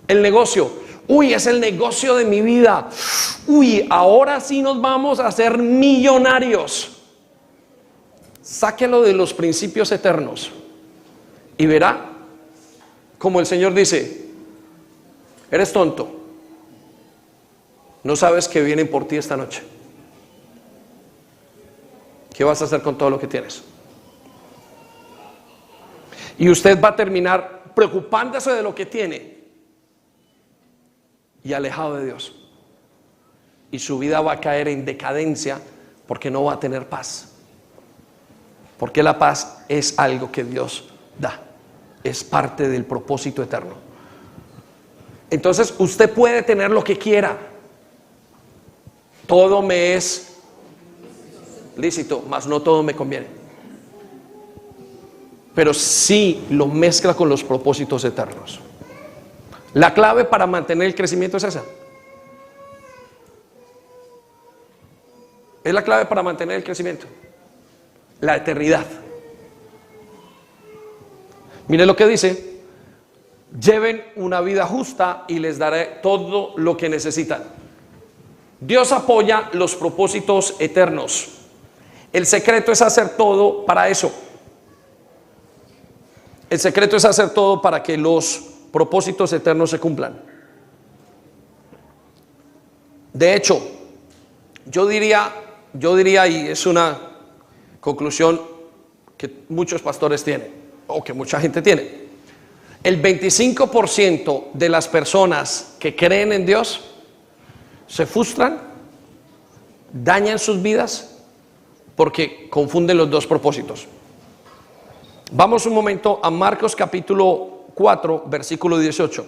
El negocio, uy, es el negocio de mi vida. Uy, ahora sí nos vamos a hacer millonarios. Sáquelo de los principios eternos y verá como el Señor dice, eres tonto, no sabes que vienen por ti esta noche. ¿Qué vas a hacer con todo lo que tienes? Y usted va a terminar preocupándose de lo que tiene y alejado de Dios. Y su vida va a caer en decadencia porque no va a tener paz. Porque la paz es algo que Dios da. Es parte del propósito eterno. Entonces usted puede tener lo que quiera. Todo me es lícito, mas no todo me conviene. Pero sí lo mezcla con los propósitos eternos. La clave para mantener el crecimiento es esa. Es la clave para mantener el crecimiento. La eternidad. Mire lo que dice: lleven una vida justa y les daré todo lo que necesitan. Dios apoya los propósitos eternos. El secreto es hacer todo para eso. El secreto es hacer todo para que los propósitos eternos se cumplan. De hecho, Yo diría, y es una conclusión que muchos pastores tienen, o que mucha gente tiene, el 25% de las personas que creen en Dios se frustran, dañan sus vidas porque confunden los dos propósitos. Vamos un momento a Marcos capítulo 4, versículo 18.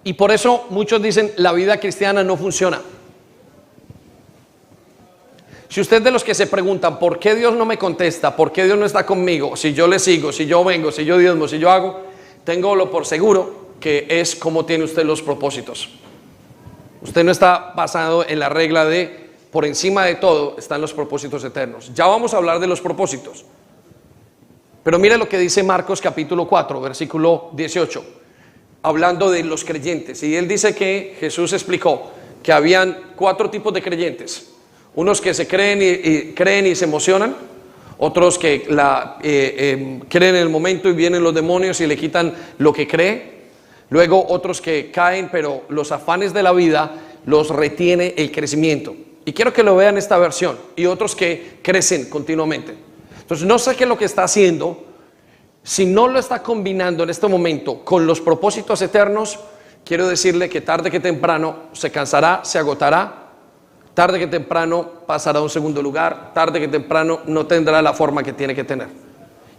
Y por eso muchos dicen la vida cristiana no funciona. Si usted de los que se preguntan ¿por qué Dios no me contesta? ¿Por qué Dios no está conmigo? Si yo le sigo, si yo vengo, si yo diezmo, si yo hago, téngalo por seguro que es como tiene usted los propósitos. Usted no está basado en la regla de por encima de todo están los propósitos eternos. Ya vamos a hablar de los propósitos. Pero mire lo que dice Marcos capítulo 4, versículo 18, hablando de los creyentes. Y él dice que Jesús explicó que habían 4 tipos de creyentes. Unos que se creen y se emocionan, otros que creen en el momento y vienen los demonios y le quitan lo que cree. Luego otros que caen, pero los afanes de la vida los retiene el crecimiento. Y quiero que lo vean esta versión. Y otros que crecen continuamente. Entonces no sé qué es lo que está haciendo. Si no lo está combinando en este momento con los propósitos eternos, quiero decirle que tarde que temprano se cansará, se agotará. Tarde que temprano pasará a un segundo lugar. Tarde que temprano no tendrá la forma que tiene que tener.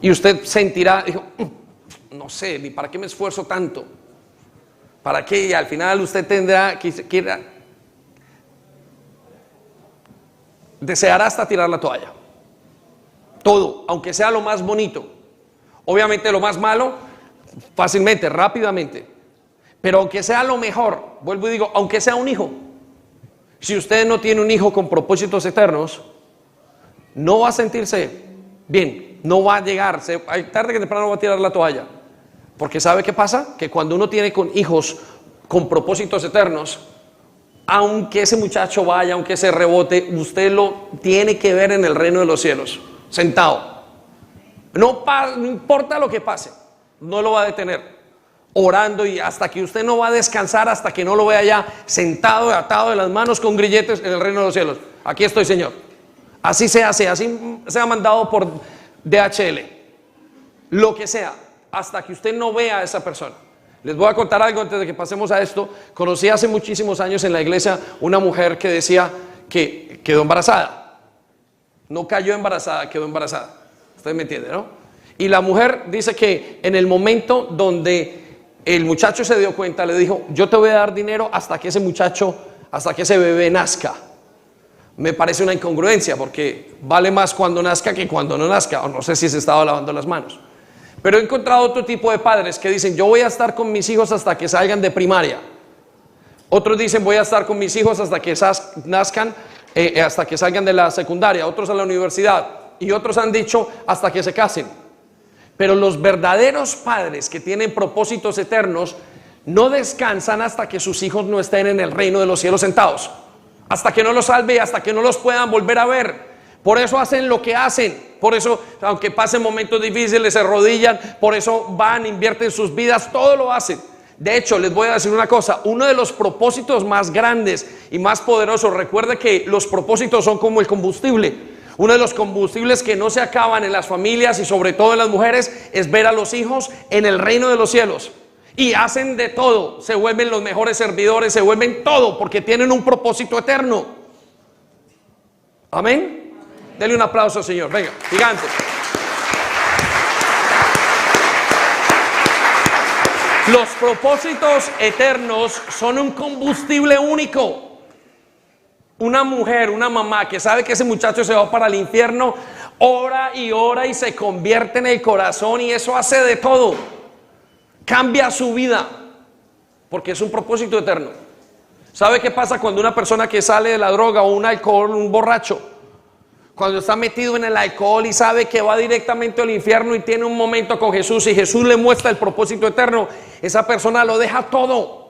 Y usted sentirá, dijo, no sé, ni para qué me esfuerzo tanto. ¿Para qué? Y al final usted tendrá que deseará hasta tirar la toalla. Todo, aunque sea lo más bonito. Obviamente lo más malo, fácilmente, rápidamente. Pero aunque sea lo mejor, vuelvo y digo, aunque sea un hijo. Si usted no tiene un hijo con propósitos eternos, no va a sentirse bien, no va a llegar, tarde que temprano va a tirar la toalla. Porque ¿sabe qué pasa? Que cuando uno tiene con hijos con propósitos eternos, aunque ese muchacho vaya, aunque se rebote, usted lo tiene que ver en el reino de los cielos, sentado. No importa lo que pase, no lo va a detener. Orando y hasta que usted no va a descansar, hasta que no lo vea ya sentado, atado de las manos con grilletes en el reino de los cielos. Aquí estoy, Señor. Así se hace, así se ha mandado por DHL. Lo que sea, hasta que usted no vea a esa persona. Les voy a contar algo antes de que pasemos a esto. Conocí hace muchísimos años en la iglesia una mujer que decía que quedó embarazada. No cayó embarazada, quedó embarazada. Usted me entiende, ¿no? Y la mujer dice que en el momento donde el muchacho se dio cuenta, le dijo, yo te voy a dar dinero hasta que ese muchacho, hasta que ese bebé nazca. Me parece una incongruencia porque vale más cuando nazca que cuando no nazca. O no sé si se estaba lavando las manos. Pero he encontrado otro tipo de padres que dicen, yo voy a estar con mis hijos hasta que salgan de primaria. Otros dicen, voy a estar con mis hijos hasta que nazcan, hasta que salgan de la secundaria. Otros a la universidad. Y otros han dicho, hasta que se casen. Pero los verdaderos padres que tienen propósitos eternos no descansan hasta que sus hijos no estén en el reino de los cielos sentados, hasta que no los salve y hasta que no los puedan volver a ver. Por eso hacen lo que hacen, por eso aunque pasen momentos difíciles se arrodillan, por eso van, invierten sus vidas, todo lo hacen. De hecho, les voy a decir una cosa, uno de los propósitos más grandes y más poderosos, recuerde que los propósitos son como el combustible. Uno de los combustibles que no se acaban en las familias y sobre todo en las mujeres es ver a los hijos en el reino de los cielos. Y hacen de todo, se vuelven los mejores servidores, se vuelven todo porque tienen un propósito eterno. Amén. Dele un aplauso al Señor, venga, gigante. Los propósitos eternos son un combustible único. Una mujer, una mamá que sabe que ese muchacho se va para el infierno, ora y se convierte en el corazón y eso hace de todo. Cambia su vida porque es un propósito eterno. ¿Sabe qué pasa cuando una persona que sale de la droga o un alcohol, un borracho, cuando está metido en el alcohol y sabe que va directamente al infierno y tiene un momento con Jesús y Jesús le muestra el propósito eterno, esa persona lo deja todo?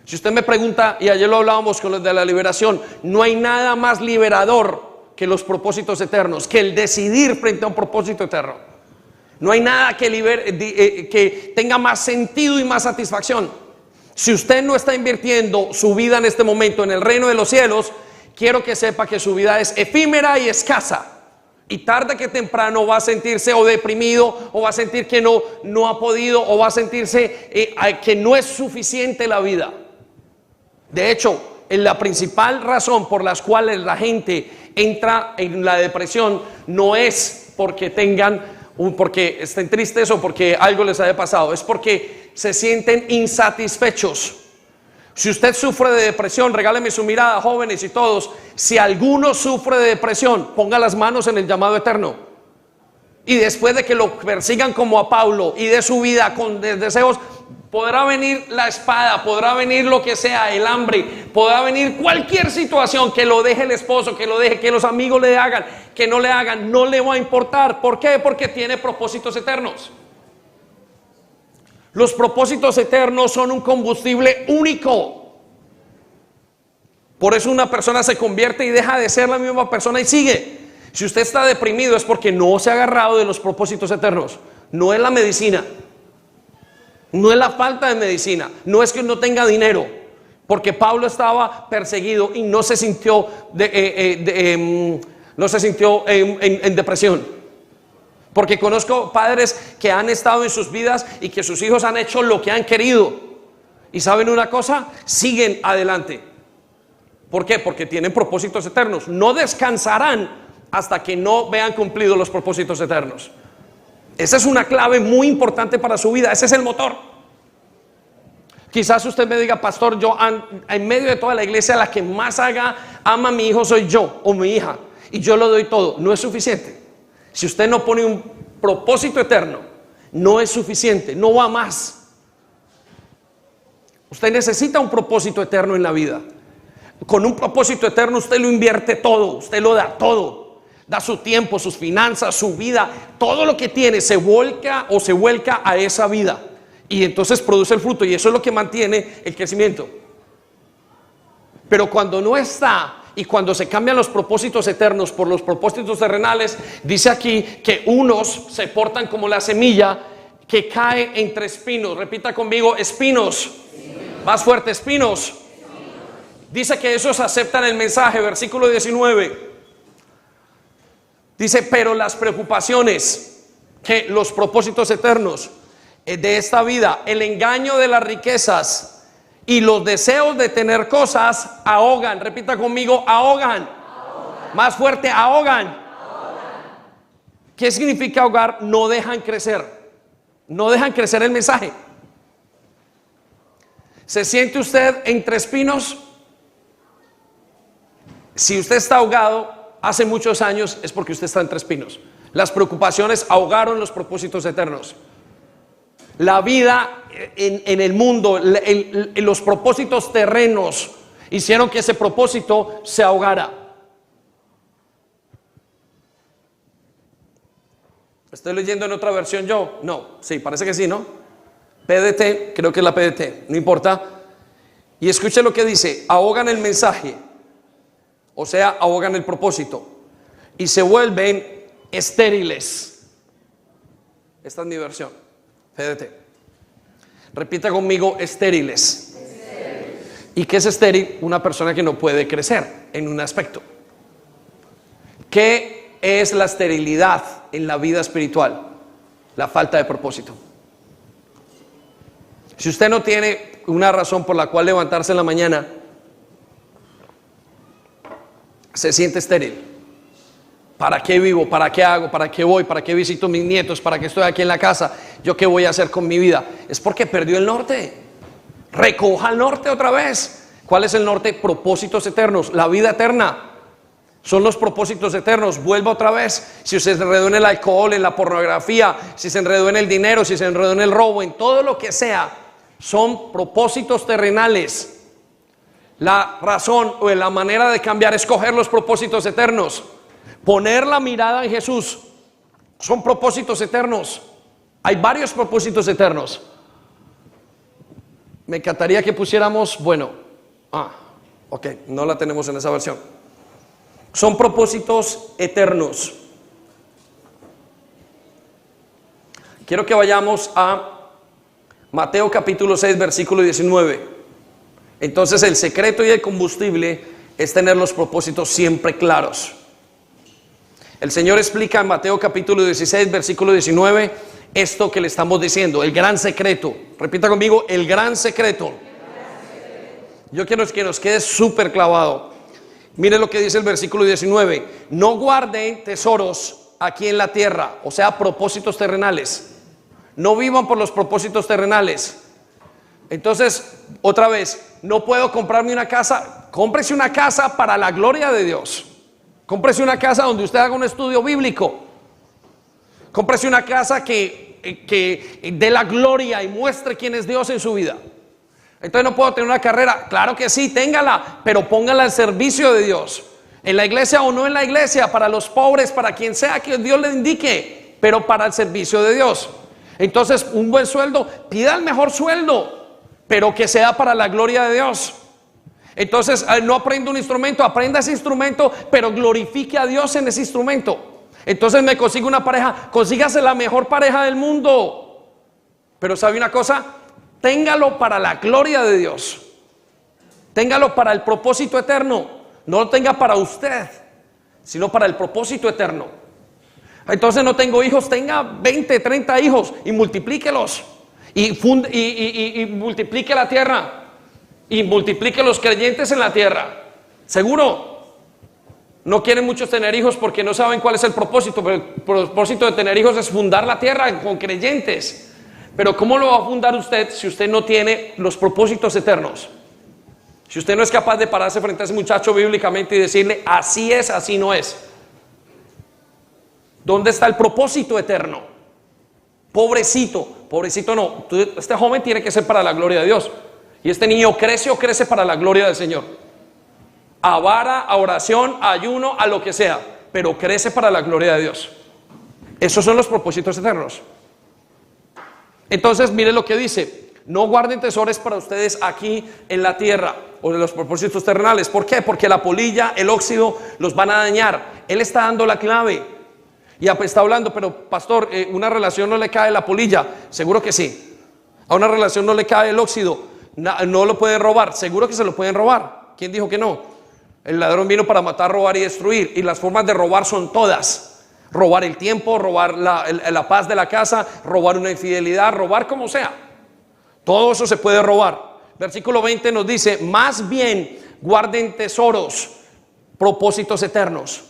Si usted me pregunta, y ayer lo hablábamos con los de la liberación, no hay nada más liberador que los propósitos eternos, que el decidir frente a un propósito eterno. No hay nada que tenga más sentido y más satisfacción. Si usted no está invirtiendo su vida en este momento en el reino de los cielos, quiero que sepa que su vida es efímera y escasa. Y tarde que temprano va a sentirse o deprimido, o va a sentir que no ha podido, o va a sentirse que no es suficiente la vida. De hecho, la principal razón por las cuales la gente entra en la depresión no es porque porque estén tristes o porque algo les haya pasado, es porque se sienten insatisfechos. Si usted sufre de depresión, regáleme su mirada, jóvenes y todos. Si alguno sufre de depresión, ponga las manos en el llamado eterno. Y después de que lo persigan como a Pablo y de su vida con deseos, podrá venir la espada, podrá venir lo que sea, el hambre, podrá venir cualquier situación, que lo deje el esposo, que lo deje, que los amigos le hagan, que no le hagan, no le va a importar. ¿Por qué? Porque tiene propósitos eternos. Los propósitos eternos son un combustible único. Por eso una persona se convierte y deja de ser la misma persona y sigue. Si usted está deprimido es porque no se ha agarrado de los propósitos eternos. No es la medicina, no es la falta de medicina, no es que no tenga dinero, porque Pablo estaba perseguido y no se sintió en depresión. Porque conozco padres que han estado en sus vidas y que sus hijos han hecho lo que han querido. Y ¿saben una cosa? Siguen adelante. ¿Por qué? Porque tienen propósitos eternos. No descansarán hasta que no vean cumplidos los propósitos eternos. Esa es una clave muy importante para su vida. Ese es el motor. Quizás usted me diga, pastor, yo en medio de toda la iglesia, la que más ama a mi hijo soy yo o mi hija, y yo lo doy todo. No es suficiente. Si usted no pone un propósito eterno, no es suficiente, no va más. Usted necesita un propósito eterno en la vida. Con un propósito eterno usted lo invierte todo, usted lo da todo. Da su tiempo, sus finanzas, su vida, todo lo que tiene se vuelca a esa vida. Y entonces produce el fruto, y eso es lo que mantiene el crecimiento. Pero cuando no está, y cuando se cambian los propósitos eternos por los propósitos terrenales, dice aquí que unos se portan como la semilla que cae entre espinos. Repita conmigo, espinos. Más fuerte, espinos. Dice que esos aceptan el mensaje, versículo 19. Dice, pero las preocupaciones, que los propósitos eternos de esta vida, el engaño de las riquezas y los deseos de tener cosas ahogan. Repita conmigo, ahogan. Más fuerte, ahogan. ¿Qué significa ahogar? No dejan crecer. No dejan crecer el mensaje. ¿Se siente usted entre espinos? Si usted está ahogado hace muchos años, es porque usted está entre espinos. Las preocupaciones ahogaron los propósitos eternos. La vida en el mundo, los propósitos terrenos hicieron que ese propósito se ahogara. ¿Estoy leyendo en otra versión yo? No, sí, parece que sí, ¿no? PDT, creo que es la PDT, no importa. Y escuche lo que dice, ahogan el mensaje, o sea, ahogan el propósito y se vuelven estériles. Esta es mi versión, PDT. Repita conmigo, estériles. ¿Y qué es estéril? Una persona que no puede crecer en un aspecto. ¿Qué es la esterilidad en la vida espiritual? La falta de propósito. Si usted no tiene una razón por la cual levantarse en la mañana, se siente estéril. ¿Para qué vivo? ¿Para qué hago? ¿Para qué voy? ¿Para qué visito a mis nietos? ¿Para qué estoy aquí en la casa? ¿Yo qué voy a hacer con mi vida? Es porque perdió el norte. Recoja el norte otra vez. ¿Cuál es el norte? Propósitos eternos, la vida eterna. Son los propósitos eternos. Vuelva otra vez. Si usted se enredó en el alcohol, en la pornografía, si se enredó en el dinero, si se enredó en el robo, en todo lo que sea, son propósitos terrenales. La razón o la manera de cambiar es coger los propósitos eternos. Poner la mirada en Jesús. Son propósitos eternos. Hay varios propósitos eternos. Me encantaría que pusiéramos, ok, no la tenemos en esa versión. Son propósitos eternos. Quiero que vayamos a Mateo capítulo 6, versículo 19. Entonces el secreto y el combustible es tener los propósitos siempre claros. El Señor explica en Mateo capítulo 16, versículo 19, esto que le estamos diciendo, el gran secreto. Repita conmigo, el gran secreto. Yo quiero que nos quede súper clavado. Mire lo que dice el versículo 19. No guarden tesoros aquí en la tierra, o sea, propósitos terrenales. No vivan por los propósitos terrenales. Entonces, otra vez, no puedo comprarme una casa. Cómprese una casa para la gloria de Dios. Cómprese una casa donde usted haga un estudio bíblico. Cómprese una casa que dé la gloria y muestre quién es Dios en su vida. Entonces no puedo tener una carrera. Claro que sí, téngala, pero póngala al servicio de Dios. En la iglesia o no en la iglesia, para los pobres, para quien sea que Dios le indique, pero para el servicio de Dios. Entonces, un buen sueldo, pida el mejor sueldo, pero que sea para la gloria de Dios. Entonces, no aprenda un instrumento, aprenda ese instrumento, pero glorifique a Dios en ese instrumento. Entonces me consigo una pareja, consígase la mejor pareja del mundo. Pero ¿sabe una cosa? Téngalo para la gloria de Dios. Téngalo para el propósito eterno. No lo tenga para usted, sino para el propósito eterno. Entonces no tengo hijos, tenga 20, 30 hijos y multiplíquelos. Y multiplique la tierra. Y multiplique los creyentes en la tierra. Seguro. No quieren muchos tener hijos porque no saben cuál es el propósito. Pero el propósito de tener hijos es fundar la tierra con creyentes. Pero ¿cómo lo va a fundar usted si usted no tiene los propósitos eternos? Si usted no es capaz de pararse frente a ese muchacho bíblicamente y decirle, así es, así no es. ¿Dónde está el propósito eterno? Pobrecito, pobrecito no. Este joven tiene que ser para la gloria de Dios. Y este niño crece o crece para la gloria del Señor. A vara, a oración, a ayuno, a lo que sea. Pero crece para la gloria de Dios. Esos son los propósitos eternos. Entonces, mire lo que dice. No guarden tesoros para ustedes aquí en la tierra o de los propósitos terrenales. ¿Por qué? Porque la polilla, el óxido los van a dañar. Él está dando la clave. Y está hablando, pero pastor, ¿una relación no le cae la polilla? Seguro que sí. A una relación no le cae el óxido. No lo pueden robar. Seguro que se lo pueden robar. ¿Quién dijo que no? El ladrón vino para matar, robar y destruir. Y las formas de robar son todas. Robar el tiempo, robar la paz de la casa, robar una infidelidad, robar como sea. Todo eso se puede robar. Versículo 20 nos dice, más bien guarden tesoros, propósitos eternos.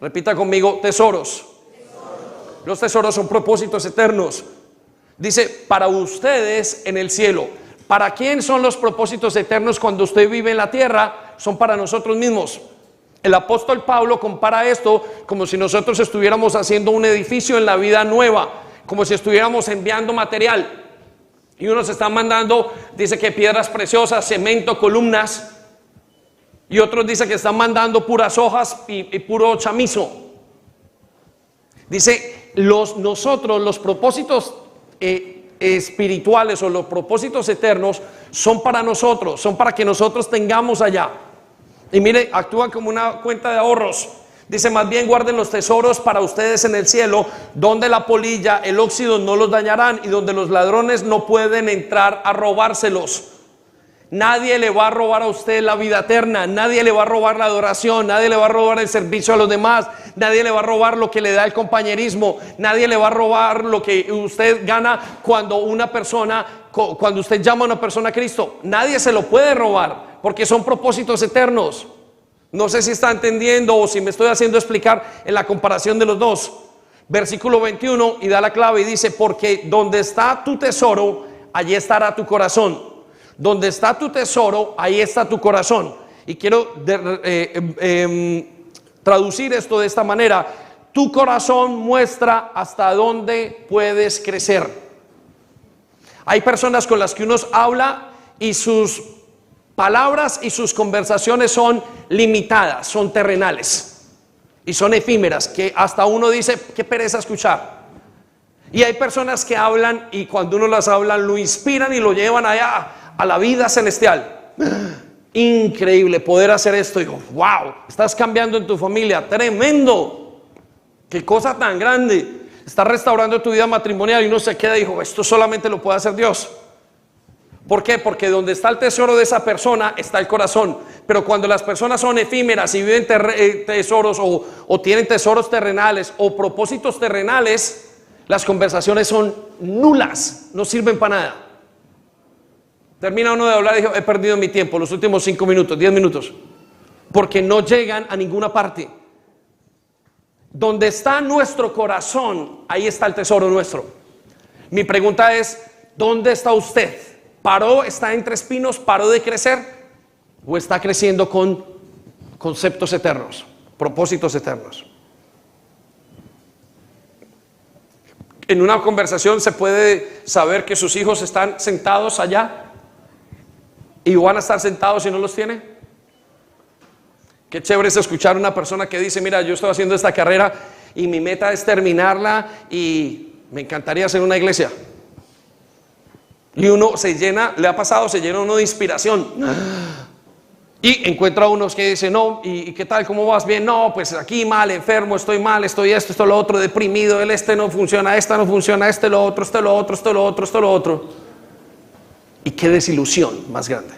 Repita conmigo, tesoros. Los tesoros son propósitos eternos. Dice, para ustedes en el cielo. ¿Para quién son los propósitos eternos cuando usted vive en la tierra? Son para nosotros mismos. El apóstol Pablo compara esto como si nosotros estuviéramos haciendo un edificio en la vida nueva, como si estuviéramos enviando material. Y unos están mandando, dice que piedras preciosas, cemento, columnas. Y otros dice que están mandando puras hojas y puro chamizo. Dice, nosotros los propósitos espirituales o los propósitos eternos son para nosotros, son para que nosotros tengamos allá. Y mire, actúan como una cuenta de ahorros. Dice, más bien guarden los tesoros para ustedes en el cielo, donde la polilla, el óxido no los dañarán y donde los ladrones no pueden entrar a robárselos. Nadie le va a robar a usted la vida eterna, nadie le va a robar la adoración, nadie le va a robar el servicio a los demás, nadie le va a robar lo que le da el compañerismo, nadie le va a robar lo que usted gana cuando usted llama a una persona a Cristo. Nadie se lo puede robar porque son propósitos eternos. No sé si está entendiendo o si me estoy haciendo explicar en la comparación de los dos. Versículo 21 y da la clave y dice, porque donde está tu tesoro, allí estará tu corazón. Donde está tu tesoro, ahí está tu corazón. Y quiero traducir esto de esta manera. Tu corazón muestra hasta dónde puedes crecer. Hay personas con las que uno habla y sus palabras y sus conversaciones son limitadas, son terrenales y son efímeras, que hasta uno dice, qué pereza escuchar. Y hay personas que hablan y cuando uno las habla lo inspiran y lo llevan allá a la vida celestial. Increíble poder hacer esto. Digo, wow, estás cambiando en tu familia, tremendo, qué cosa tan grande. Está restaurando tu vida matrimonial y uno se queda y dijo, esto solamente lo puede hacer Dios. ¿Por qué? Porque donde está el tesoro de esa persona está el corazón. Pero cuando las personas son efímeras y viven tesoros o tienen tesoros terrenales o propósitos terrenales, las conversaciones son nulas, no sirven para nada. Termina uno de hablar y dijo, he perdido mi tiempo, los últimos 5 minutos, 10 minutos, porque no llegan a ninguna parte. Donde está nuestro corazón, ahí está el tesoro nuestro. Mi pregunta es, ¿dónde está usted? ¿Paró, está entre espinos, paró de crecer? ¿O está creciendo con conceptos eternos, propósitos eternos? En una conversación se puede saber que sus hijos están sentados allá y van a estar sentados si no los tiene. Qué chévere es escuchar a una persona que dice, mira, yo estoy haciendo esta carrera y mi meta es terminarla y me encantaría hacer una iglesia. Y uno se llena, le ha pasado, se llena uno de inspiración. Y encuentra unos que dicen, no, ¿y qué tal? ¿Cómo vas? Bien, no, pues aquí mal, enfermo, estoy mal, estoy esto, lo otro, deprimido, el este no funciona, esta no funciona, este lo otro, esto lo otro, esto lo otro, esto lo otro. Y qué desilusión más grande.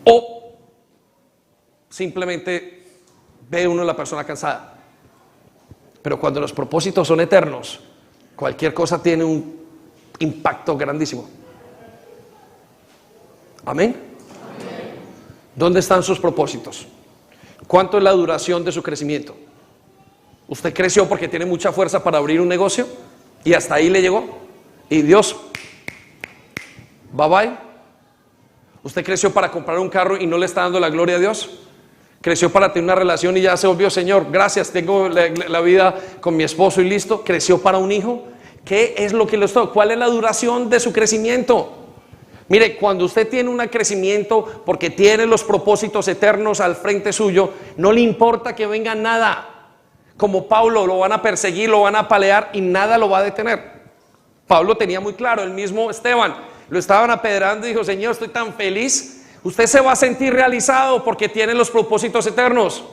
O simplemente ve uno a la persona cansada. Pero cuando los propósitos son eternos, cualquier cosa tiene un impacto grandísimo. Amén. ¿Dónde están sus propósitos? ¿Cuánto es la duración de su crecimiento? ¿Usted creció porque tiene mucha fuerza para abrir un negocio y hasta ahí le llegó? Y Dios, bye bye. ¿Usted creció para comprar un carro y no le está dando la gloria a Dios? ¿Creció para tener una relación y ya se volvió, Señor, gracias, tengo la vida con mi esposo y listo? ¿Creció para un hijo? ¿Qué es lo que le está? ¿Cuál es la duración de su crecimiento? Mire, cuando usted tiene un crecimiento porque tiene los propósitos eternos al frente suyo, no le importa que venga nada. Como Pablo, lo van a perseguir, lo van a apalear y nada lo va a detener. Pablo tenía muy claro, el mismo Esteban, lo estaban apedrando y dijo, Señor, estoy tan feliz. Usted se va a sentir realizado porque tiene los propósitos eternos.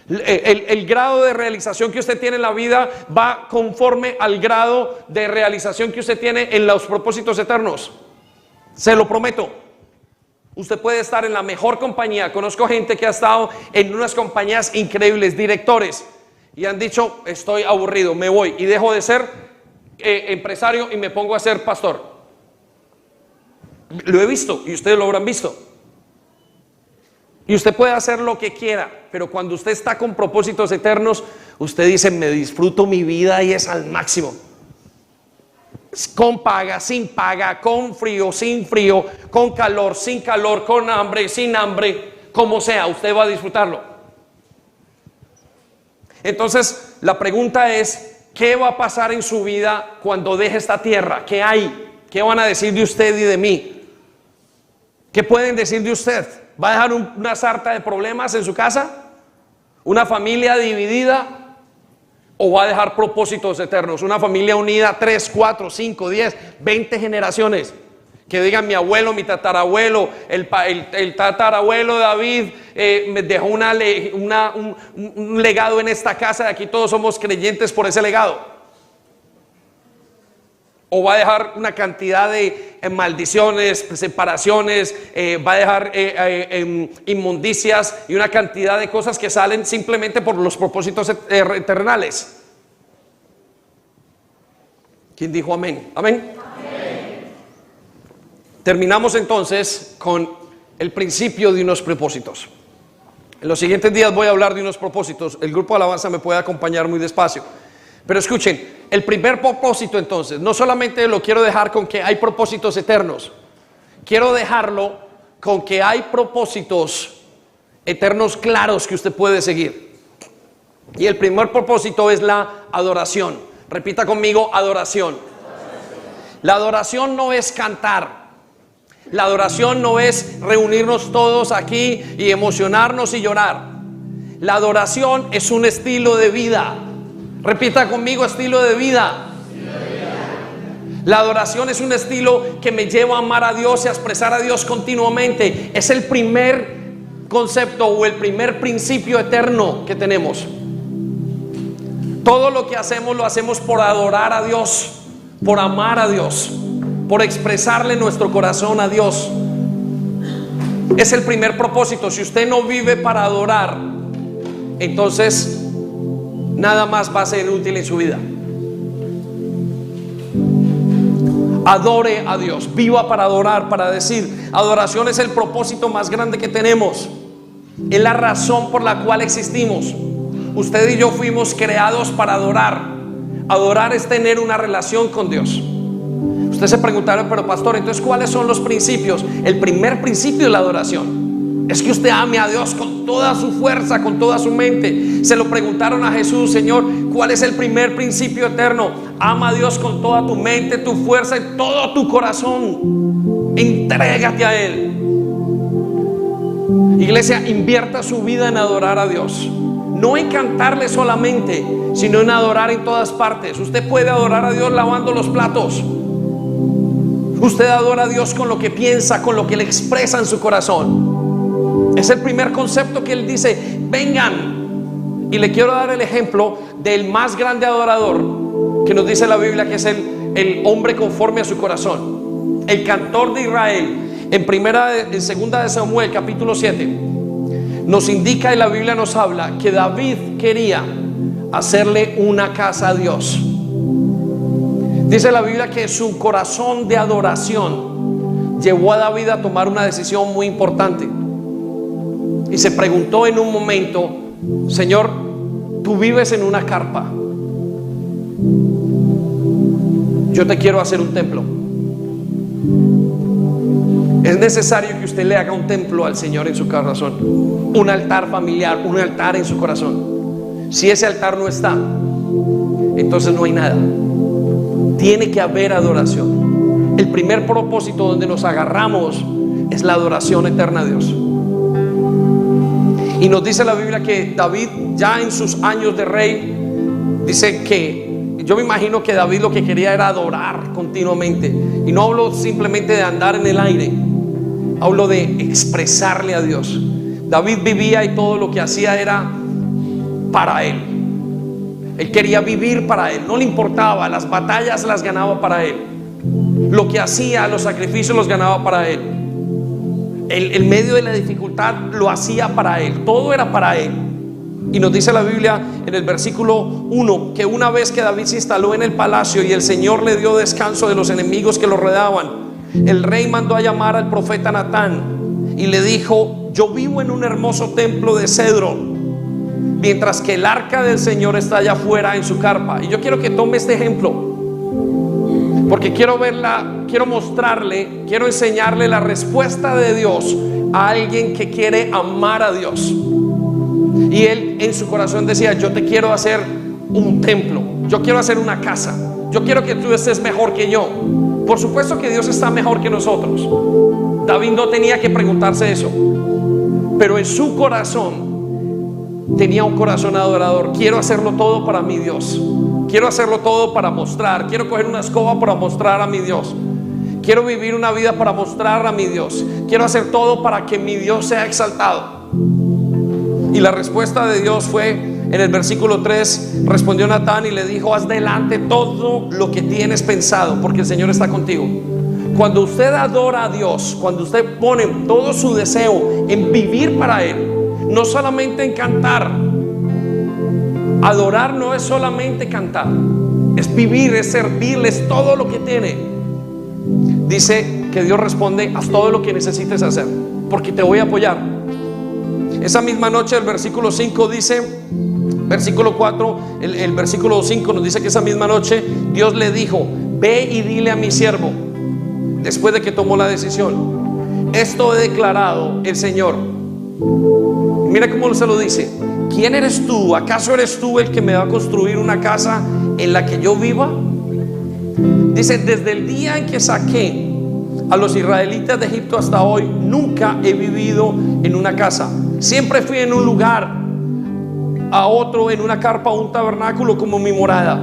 El grado de realización que usted tiene en la vida va conforme al grado de realización que usted tiene en los propósitos eternos. Se lo prometo. Usted puede estar en la mejor compañía. Conozco gente que ha estado en unas compañías increíbles, directores, y han dicho, estoy aburrido, me voy y dejo de ser empresario y me pongo a ser pastor. Lo he visto y ustedes lo habrán visto. Y usted puede hacer lo que quiera, pero cuando usted está con propósitos eternos, usted dice, me disfruto mi vida y es al máximo. Con paga, sin paga, con frío, sin frío, con calor, sin calor, con hambre, sin hambre, como sea, usted va a disfrutarlo. Entonces, la pregunta es, ¿qué va a pasar en su vida cuando deje esta tierra? ¿Qué hay? ¿Qué van a decir de usted y de mí? ¿Qué pueden decir de usted? ¿Va a dejar una sarta de problemas en su casa? ¿Una familia dividida? ¿O va a dejar propósitos eternos? Una familia unida 3, 4, 5, 10, 20 generaciones. Que digan mi abuelo, mi tatarabuelo, el tatarabuelo David me dejó un legado en esta casa. De aquí todos somos creyentes por ese legado. O va a dejar una cantidad de maldiciones, separaciones, va a dejar inmundicias y una cantidad de cosas que salen simplemente por los propósitos eternales. ¿Quién dijo amén? Amén. Amén. Terminamos entonces con el principio de unos propósitos. En los siguientes días voy a hablar de unos propósitos. El grupo de alabanza me puede acompañar muy despacio. Pero escuchen, el primer propósito entonces, no solamente lo quiero dejar con que hay propósitos eternos, quiero dejarlo con que hay propósitos eternos claros que usted puede seguir. Y el primer propósito es la adoración. Repita conmigo, adoración. La adoración no es cantar. La adoración no es reunirnos todos aquí y emocionarnos y llorar. La adoración es un estilo de vida. Repita conmigo, estilo de vida. La adoración es un estilo que me lleva a amar a Dios y a expresar a Dios continuamente. Es el primer concepto o el primer principio eterno que tenemos. Todo lo que hacemos lo hacemos por adorar a Dios, por amar a Dios, por expresarle nuestro corazón a Dios. Es el primer propósito. Si usted no vive para adorar, entonces nada más va a ser útil en su vida. Adore a Dios, viva para adorar, para decir, adoración es el propósito más grande que tenemos. Es la razón por la cual existimos. Usted y yo fuimos creados para adorar. Adorar es tener una relación con Dios. Usted se preguntará, pero pastor, entonces ¿cuáles son los principios? El primer principio es la adoración. Es que usted ame a Dios con toda su fuerza, con toda su mente. Se lo preguntaron a Jesús: Señor, ¿cuál es el primer principio eterno? Ama a Dios con toda tu mente, tu fuerza y todo tu corazón. Entrégate a Él. Iglesia, invierta su vida en adorar a Dios. No en cantarle solamente, sino en adorar en todas partes. Usted puede adorar a Dios lavando los platos. Usted adora a Dios con lo que piensa, con lo que le expresa en su corazón. Es el primer concepto que Él dice: vengan. Y le quiero dar el ejemplo del más grande adorador que nos dice la Biblia, que es el hombre conforme a su corazón, el cantor de Israel. En segunda de Samuel capítulo 7 nos indica, y la Biblia nos habla, que David quería hacerle una casa a Dios. Dice la Biblia que su corazón de adoración llevó a David a tomar una decisión muy importante. Y se preguntó en un momento: Señor, tú vives en una carpa, yo te quiero hacer un templo. Es necesario que usted le haga un templo al Señor en su corazón, un altar familiar, un altar en su corazón. Si ese altar no está, entonces no hay nada. Tiene que haber adoración. El primer propósito donde nos agarramos es la adoración eterna a Dios. Y nos dice la Biblia que David, ya en sus años de rey, dice que, yo me imagino que David lo que quería era adorar continuamente. Y no hablo simplemente de andar en el aire, hablo de expresarle a Dios. David vivía y todo lo que hacía era para Él. Él quería vivir para Él, no le importaba, las batallas las ganaba para Él, lo que hacía, los sacrificios los ganaba para Él, el medio de la dificultad lo hacía para Él, todo era para Él. Y nos dice la Biblia en el versículo 1 que una vez que David se instaló en el palacio y el Señor le dio descanso de los enemigos que lo rodeaban, el rey mandó a llamar al profeta Natán y le dijo: yo vivo en un hermoso templo de cedro, mientras que el arca del Señor está allá afuera en su carpa. Y yo quiero que tome este ejemplo, porque quiero verla, quiero mostrarle, quiero enseñarle la respuesta de Dios a alguien que quiere amar a Dios. Y él en su corazón decía: yo te quiero hacer un templo, yo quiero hacer una casa, yo quiero que tú estés mejor que yo. Por supuesto que Dios está mejor que nosotros. David no tenía que preguntarse eso, pero en su corazón tenía un corazón adorador. Quiero hacerlo todo para mi Dios, quiero hacerlo todo para mostrar, quiero coger una escoba para mostrar a mi Dios, quiero vivir una vida para mostrar a mi Dios, quiero hacer todo para que mi Dios sea exaltado. Y la respuesta de Dios fue en el versículo 3: respondió Natán y le dijo: haz delante todo lo que tienes pensado, porque el Señor está contigo. Cuando usted adora a Dios, cuando usted pone todo su deseo en vivir para Él, no solamente en cantar. Adorar no es solamente cantar, es vivir, es servirle, es todo lo que tiene. Dice que Dios responde: haz todo lo que necesites hacer, porque te voy a apoyar. Esa misma noche, el versículo 5 dice, versículo 4, el versículo 5 nos dice que esa misma noche Dios le dijo: ve y dile a mi siervo, después de que tomó la decisión: esto he declarado el Señor. Mira cómo se lo dice: ¿quién eres tú? ¿Acaso eres tú el que me va a construir una casa en la que yo viva? Dice: desde el día en que saqué a los israelitas de Egipto hasta hoy, nunca he vivido en una casa. Siempre fui en un lugar, a otro, en una carpa o un tabernáculo como mi morada.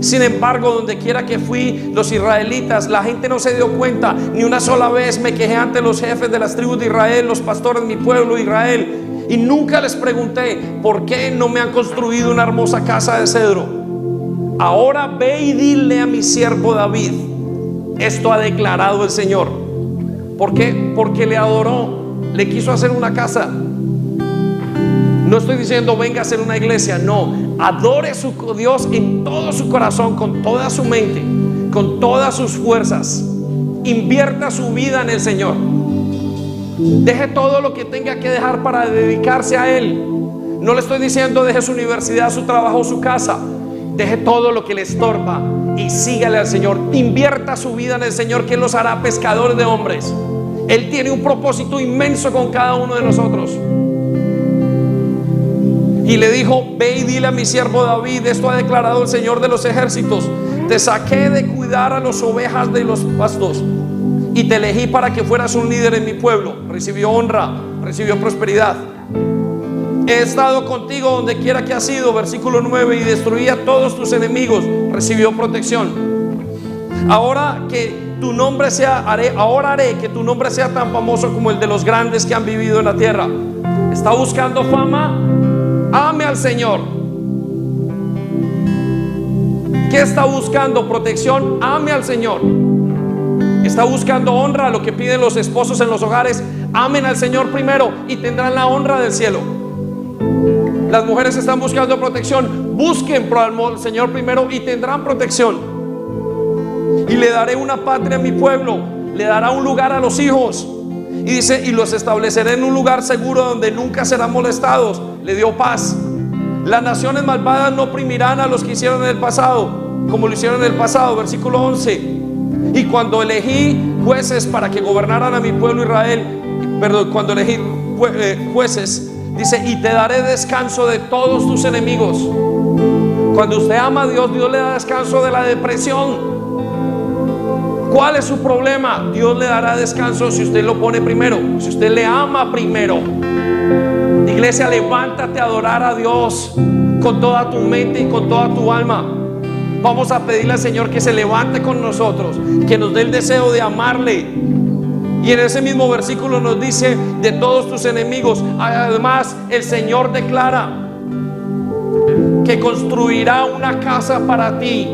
Sin embargo, donde quiera que fui, los israelitas, la gente no se dio cuenta. Ni una sola vez me quejé ante los jefes de las tribus de Israel, los pastores de mi pueblo Israel, y nunca les pregunté: ¿por qué no me han construido una hermosa casa de cedro? ahora ve y dile a mi siervo David, esto ha declarado el Señor. ¿Por qué? Porque le adoró, le quiso hacer una casa. No estoy diciendo venga a hacer una iglesia, no, adore a su Dios en todo su corazón, con toda su mente, con todas sus fuerzas. Invierta su vida en el Señor. Deje todo lo que tenga que dejar para dedicarse a Él. No le estoy diciendo deje su universidad, su trabajo, su casa. Deje todo lo que le estorba y sígale al Señor. Invierta su vida en el Señor, que Él los hará pescadores de hombres. Él tiene un propósito inmenso con cada uno de nosotros. Y le dijo, ve y dile a mi siervo David, esto ha declarado el Señor de los ejércitos: te saqué de cuidar a las ovejas de los pastos y te elegí para que fueras un líder en mi pueblo. Recibió honra, recibió prosperidad. He estado contigo donde quiera que has ido, versículo 9, y destruí a todos tus enemigos. Recibió protección. Ahora que tu nombre sea, ahora haré que tu nombre sea tan famoso como el de los grandes que han vivido en la tierra. ¿Está buscando fama? Ame al Señor. ¿Qué está buscando? Protección. Ame al Señor. Está buscando honra, lo que piden los esposos en los hogares. Amen al Señor primero y tendrán la honra del cielo. Las mujeres están buscando protección. Busquen al Señor primero y tendrán protección. Y le daré una patria a mi pueblo, le dará un lugar a los hijos. Y dice, y los estableceré en un lugar seguro donde nunca serán molestados. Le dio paz. Las naciones malvadas no oprimirán a los que hicieron en el pasado, como lo hicieron en el pasado. Versículo 11. Y cuando elegí jueces para que gobernaran a mi pueblo Israel, cuando elegí jueces, dice, y te daré descanso de todos tus enemigos. Cuando usted ama a Dios, Dios le da descanso de la depresión. ¿Cuál es su problema? Dios le dará descanso si usted lo pone primero, si usted le ama primero. Iglesia, levántate a adorar a Dios con toda tu mente y con toda tu alma. Vamos a pedirle al Señor que se levante con nosotros, que nos dé el deseo de amarle. Y en ese mismo versículo nos dice, de todos tus enemigos. Además, el Señor declara que construirá una casa para ti.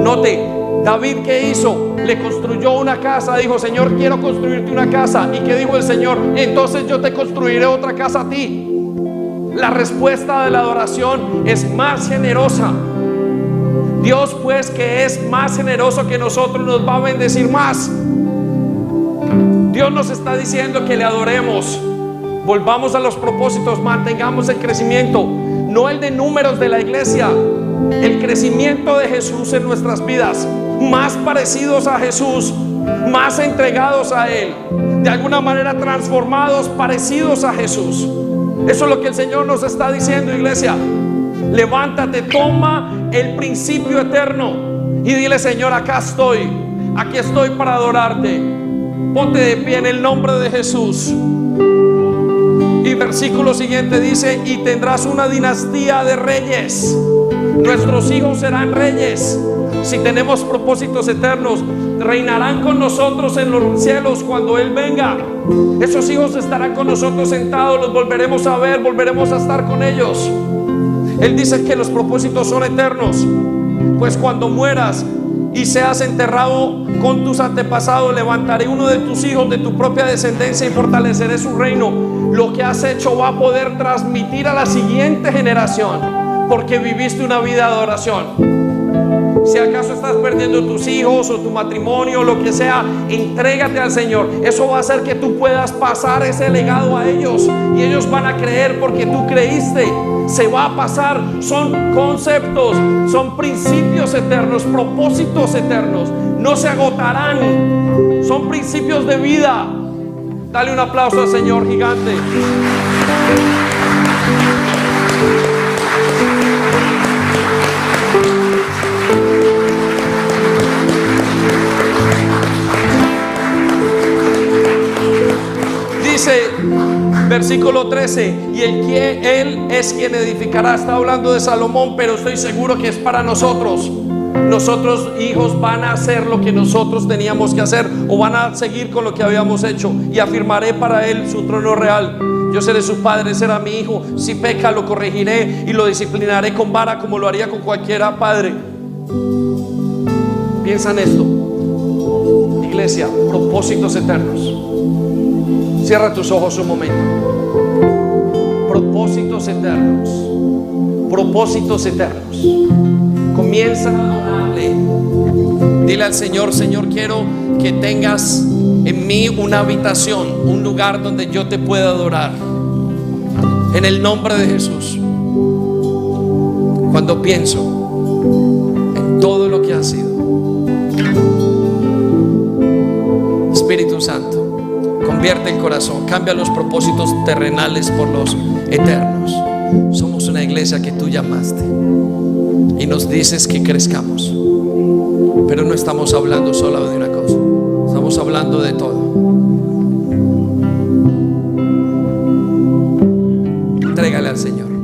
Note, David, ¿qué hizo? Le construyó una casa. Dijo, Señor, quiero construirte una casa. ¿Y qué dijo el Señor? Entonces yo te construiré otra casa a ti. La respuesta de la adoración es más generosa. Dios, pues, que es más generoso que nosotros, nos va a bendecir más. Dios nos está diciendo que le adoremos. Volvamos a los propósitos, mantengamos el crecimiento, no el de números de la iglesia, el crecimiento de Jesús en nuestras vidas, más parecidos a Jesús, más entregados a Él, de alguna manera transformados, parecidos a Jesús. Eso es lo que el Señor nos está diciendo, iglesia. Levántate, toma el principio eterno y dile, Señor, acá estoy, aquí estoy para adorarte. Ponte de pie en el nombre de Jesús. Y versículo siguiente dice, y tendrás una dinastía de reyes. Nuestros hijos serán reyes. Si tenemos propósitos eternos, reinarán con nosotros en los cielos cuando Él venga. Esos hijos estarán con nosotros sentados, los volveremos a ver, volveremos a estar con ellos. Él dice que los propósitos son eternos. Pues cuando mueras y seas enterrado con tus antepasados, levantaré uno de tus hijos de tu propia descendencia y fortaleceré su reino. Lo que has hecho va a poder transmitir a la siguiente generación, porque viviste una vida de adoración. Si acaso estás perdiendo tus hijos o tu matrimonio, lo que sea, entrégate al Señor. Eso va a hacer que tú puedas pasar ese legado a ellos, y ellos van a creer porque tú creíste. Se va a pasar. Son conceptos, son principios eternos, propósitos eternos. No se agotarán. Son principios de vida. Dale un aplauso al Señor gigante. Dice versículo 13, y él es quien edificará. Está hablando de Salomón, pero estoy seguro que es para nosotros. Nuestros hijos van a hacer lo que nosotros teníamos que hacer, o van a seguir con lo que habíamos hecho, y afirmaré para él su trono real. Yo seré su padre, será mi hijo. Si peca, lo corregiré y lo disciplinaré con vara, como lo haría con cualquiera padre. Piensa en esto, iglesia. Propósitos eternos. Cierra tus ojos un momento. Propósitos eternos. Propósitos eternos. Comienza a adorarle. Dile al Señor: Señor, quiero que tengas en mí una habitación, un lugar donde yo te pueda adorar. En el nombre de Jesús. Cuando pienso en todo lo que ha sido, Espíritu Santo, convierte el corazón, cambia los propósitos terrenales por los eternos. Somos una iglesia que tú llamaste y nos dices que crezcamos, pero no estamos hablando solo de una cosa, estamos hablando de todo. Entrégale al Señor.